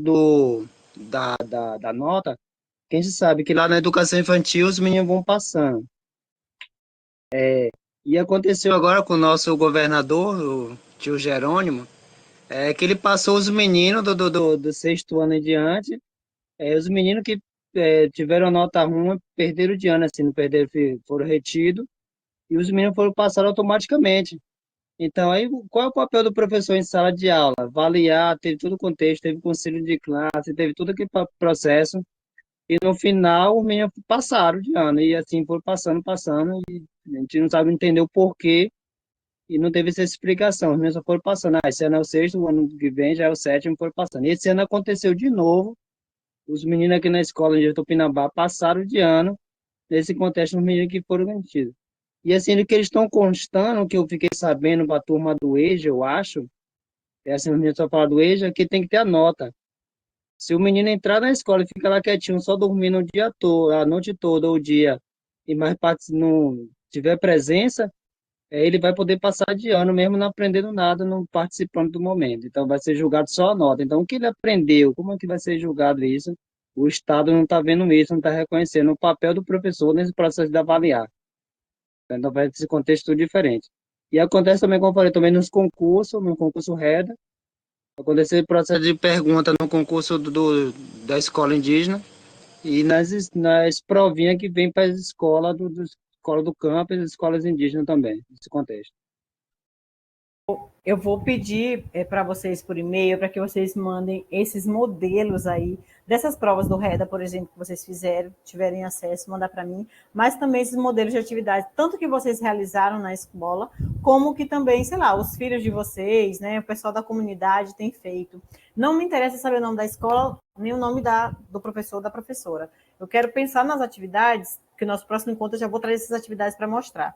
da nota, que a gente sabe que lá na educação infantil os meninos vão passando. E aconteceu agora com o nosso governador, o tio Jerônimo, que ele passou os meninos do sexto ano em diante, os meninos que tiveram nota ruim perderam de ano, assim, não perderam, foram retidos, e os meninos foram passados automaticamente. Então, aí, qual é o papel do professor em sala de aula? Avaliar, teve todo o contexto, teve conselho de classe, teve todo aquele processo, e no final, os meninos passaram de ano, e assim foram passando, e a gente não sabe entender o porquê, e não teve essa explicação. Os meninos só foram passando. Esse ano é o sexto, o ano que vem já é o sétimo, foram passando. E esse ano aconteceu de novo, os meninos aqui na escola de Tupinambá passaram de ano, nesse contexto, os meninos que foram garantidos. E assim, o que eles estão constando, que eu fiquei sabendo para a turma do EJA, eu acho, assim, os meninos só falam do EJA, que tem que ter a nota. Se o menino entrar na escola e ficar lá quietinho, só dormindo o dia todo, a noite toda ou o dia, e mais parte não tiver presença, ele vai poder passar de ano mesmo não aprendendo nada, não participando do momento. Então, vai ser julgado só a nota. Então, o que ele aprendeu, como é que vai ser julgado isso? O Estado não está vendo isso, não está reconhecendo o papel do professor nesse processo de avaliar. Então, vai ter esse contexto diferente. E acontece também, como eu falei, também nos concursos, no concurso REDA, acontece esse processo de pergunta no concurso da escola indígena e nas provinhas que vem para as escolas escola do campo e as escolas indígenas também, nesse contexto. Eu vou pedir para vocês por e-mail para que vocês mandem esses modelos aí dessas provas do REDA, por exemplo, que vocês fizeram, tiverem acesso, mandar para mim, mas também esses modelos de atividade, tanto que vocês realizaram na escola, como que também, sei lá, os filhos de vocês, né, o pessoal da comunidade tem feito. Não me interessa saber o nome da escola, nem o nome do professor ou da professora. Eu quero pensar nas atividades, que no nosso próximo encontro eu já vou trazer essas atividades para mostrar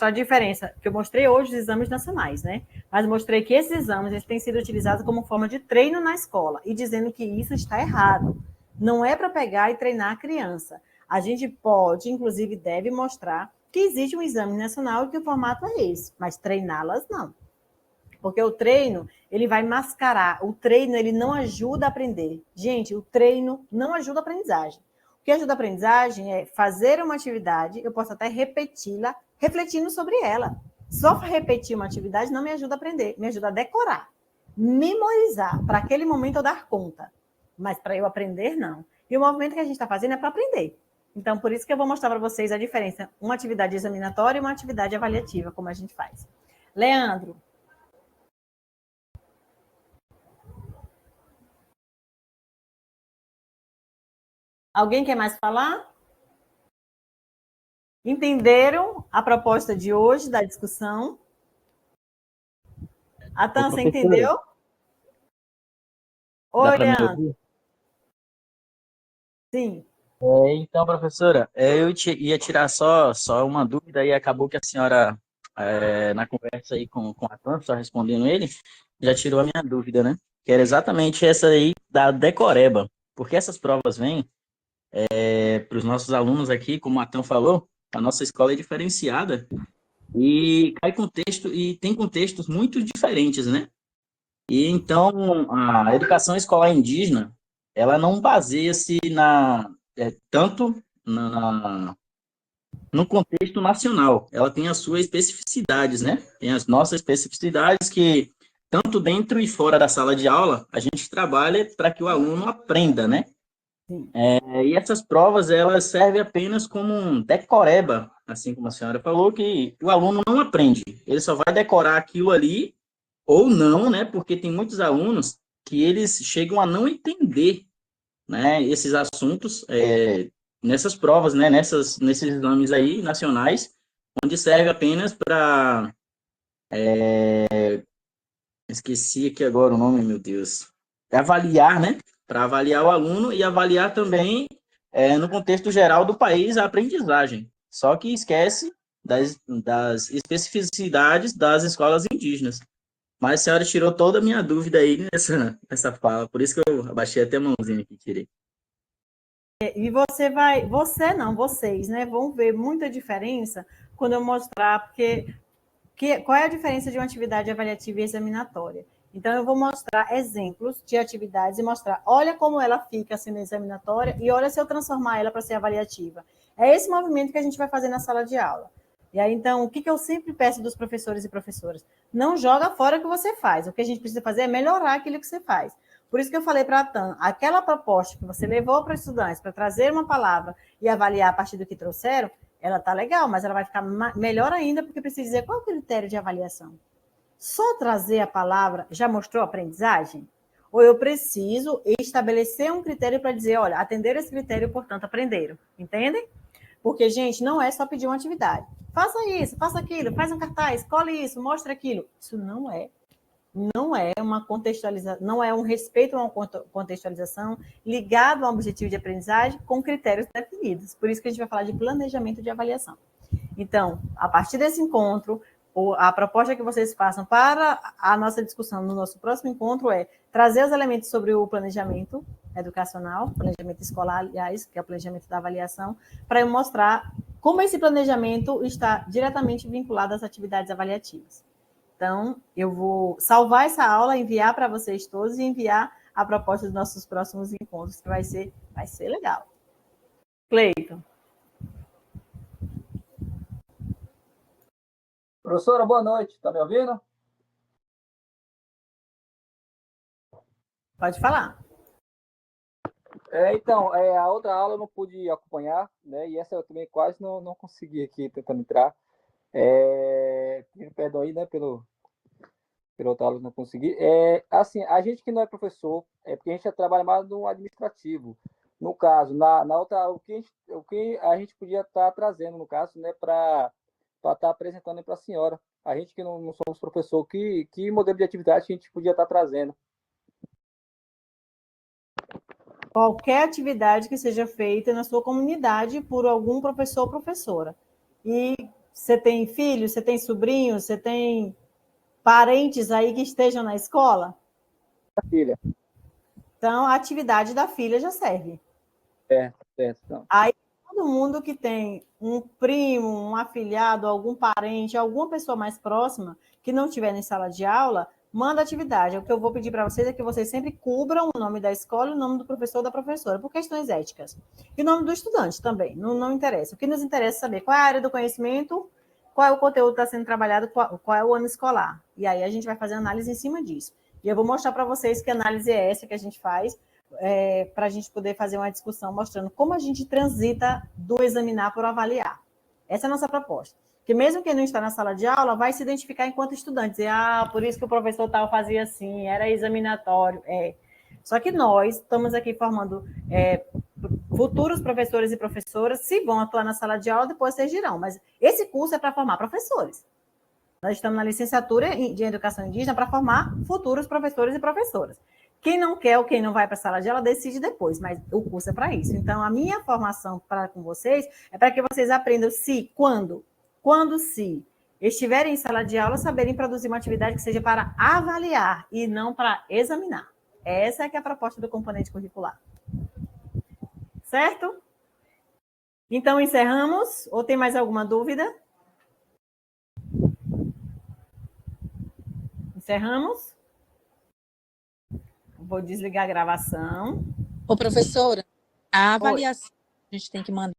a diferença, que eu mostrei hoje os exames nacionais, né? Mas mostrei que esses exames eles têm sido utilizados como forma de treino na escola e dizendo que isso está errado. Não é para pegar e treinar a criança. A gente pode, inclusive, deve mostrar que existe um exame nacional e que o formato é esse, mas treiná-las não. Porque o treino, ele vai mascarar. O treino, ele não ajuda a aprender. Gente, o treino não ajuda a aprendizagem. O que ajuda a aprendizagem é fazer uma atividade, eu posso até repeti-la, refletindo sobre ela. Só repetir uma atividade não me ajuda a aprender, me ajuda a decorar, memorizar, para aquele momento eu dar conta. Mas para eu aprender, não. E o movimento que a gente está fazendo é para aprender. Então, por isso que eu vou mostrar para vocês a diferença, uma atividade examinatória e uma atividade avaliativa, como a gente faz. Leandro. Alguém quer mais falar? Entenderam a proposta de hoje, da discussão? Atan, você entendeu? Oi, Leandro. Ouvir? Sim. Então, professora, ia tirar só uma dúvida e acabou que a senhora, na conversa aí com a Tan, só respondendo ele, já tirou a minha dúvida, né? Que era exatamente essa aí da decoreba, porque essas provas vêm para os nossos alunos aqui, como a Tan falou, a nossa escola é diferenciada e cai contexto e tem contextos muito diferentes, né? E então a educação escolar indígena, ela não baseia-se tanto no contexto nacional. Ela tem as suas especificidades, né? Tem as nossas especificidades que tanto dentro e fora da sala de aula a gente trabalha para que o aluno aprenda, né? E essas provas elas servem apenas como um decoreba, assim como a senhora falou, que o aluno não aprende. Ele só vai decorar aquilo ali ou não, né? Porque tem muitos alunos que eles chegam a não entender, né, esses assuntos nessas provas, né, nesses exames aí nacionais, onde serve apenas para esqueci aqui agora o nome, meu Deus, avaliar, né, para avaliar o aluno e avaliar também no contexto geral do país a aprendizagem. Só que esquece das especificidades das escolas indígenas. Mas a senhora tirou toda a minha dúvida aí nessa fala, por isso que eu abaixei até a mãozinha aqui, tirei. E vocês, né, vão ver muita diferença quando eu mostrar, porque qual é a diferença de uma atividade avaliativa e examinatória? Então, eu vou mostrar exemplos de atividades e mostrar, olha como ela fica sendo examinatória e olha se eu transformar ela para ser avaliativa. É esse movimento que a gente vai fazer na sala de aula. E aí, então, o que eu sempre peço dos professores e professoras? Não joga fora o que você faz. O que a gente precisa fazer é melhorar aquilo que você faz. Por isso que eu falei para a TAM, aquela proposta que você levou para os estudantes para trazer uma palavra e avaliar a partir do que trouxeram, ela está legal, mas ela vai ficar melhor ainda, porque precisa dizer qual é o critério de avaliação. Só trazer a palavra já mostrou aprendizagem? Ou eu preciso estabelecer um critério para dizer, olha, atender esse critério, portanto, aprenderam. Entendem? Porque, gente, não é só pedir uma atividade. Faça isso, faça aquilo, faz um cartaz, escolhe isso, mostra aquilo. Isso não é uma contextualização, não é um respeito a uma contextualização ligado a um objetivo de aprendizagem com critérios definidos. Por isso que a gente vai falar de planejamento de avaliação. Então, a partir desse encontro, a proposta que vocês façam para a nossa discussão no nosso próximo encontro é trazer os elementos sobre o planejamento educacional, planejamento escolar, aliás, que é o planejamento da avaliação, para eu mostrar como esse planejamento está diretamente vinculado às atividades avaliativas. Então, eu vou salvar essa aula, enviar para vocês todos e enviar a proposta dos nossos próximos encontros, que vai ser legal. Cleiton. Professora, boa noite. Está me ouvindo? Pode falar. Então, a outra aula eu não pude acompanhar, né? E essa eu também quase não consegui aqui tentando entrar. Perdão aí, né, pela outra aula não consegui. Assim, a gente que não é professor, porque a gente trabalha mais no administrativo. No caso, na outra, o que a gente podia estar trazendo, no caso, né, para estar apresentando para a senhora. A gente que não somos professor, que modelo de atividade a gente podia estar trazendo? Qualquer atividade que seja feita na sua comunidade por algum professor ou professora. E você tem filhos, você tem sobrinhos, você tem parentes aí que estejam na escola? A filha. Então, a atividade da filha já serve. Então. Aí, todo mundo que tem um primo, um afilhado, algum parente, alguma pessoa mais próxima que não estiver em sala de aula, manda atividade. O que eu vou pedir para vocês é que vocês sempre cubram o nome da escola e o nome do professor ou da professora, por questões éticas. E o nome do estudante também, não interessa. O que nos interessa é saber qual é a área do conhecimento, qual é o conteúdo que está sendo trabalhado, qual é o ano escolar. E aí a gente vai fazer análise em cima disso. E eu vou mostrar para vocês que análise é essa que a gente faz, para a gente poder fazer uma discussão mostrando como a gente transita do examinar para o avaliar. Essa é a nossa proposta. Que mesmo quem não está na sala de aula vai se identificar enquanto estudante, dizer, por isso que o professor tal fazia assim, era examinatório. Só que nós estamos aqui formando futuros professores e professoras, se vão atuar na sala de aula, depois vocês dirão. Mas esse curso é para formar professores. Nós estamos na licenciatura de Educação Indígena para formar futuros professores e professoras. Quem não quer ou quem não vai para a sala de aula decide depois, mas o curso é para isso. Então, a minha formação com vocês é para que vocês aprendam se estiverem em sala de aula, saberem produzir uma atividade que seja para avaliar e não para examinar. Essa é que é a proposta do componente curricular. Certo? Então, encerramos. Ou tem mais alguma dúvida? Encerramos? Vou desligar a gravação. Ô, professora, a avaliação a gente tem que mandar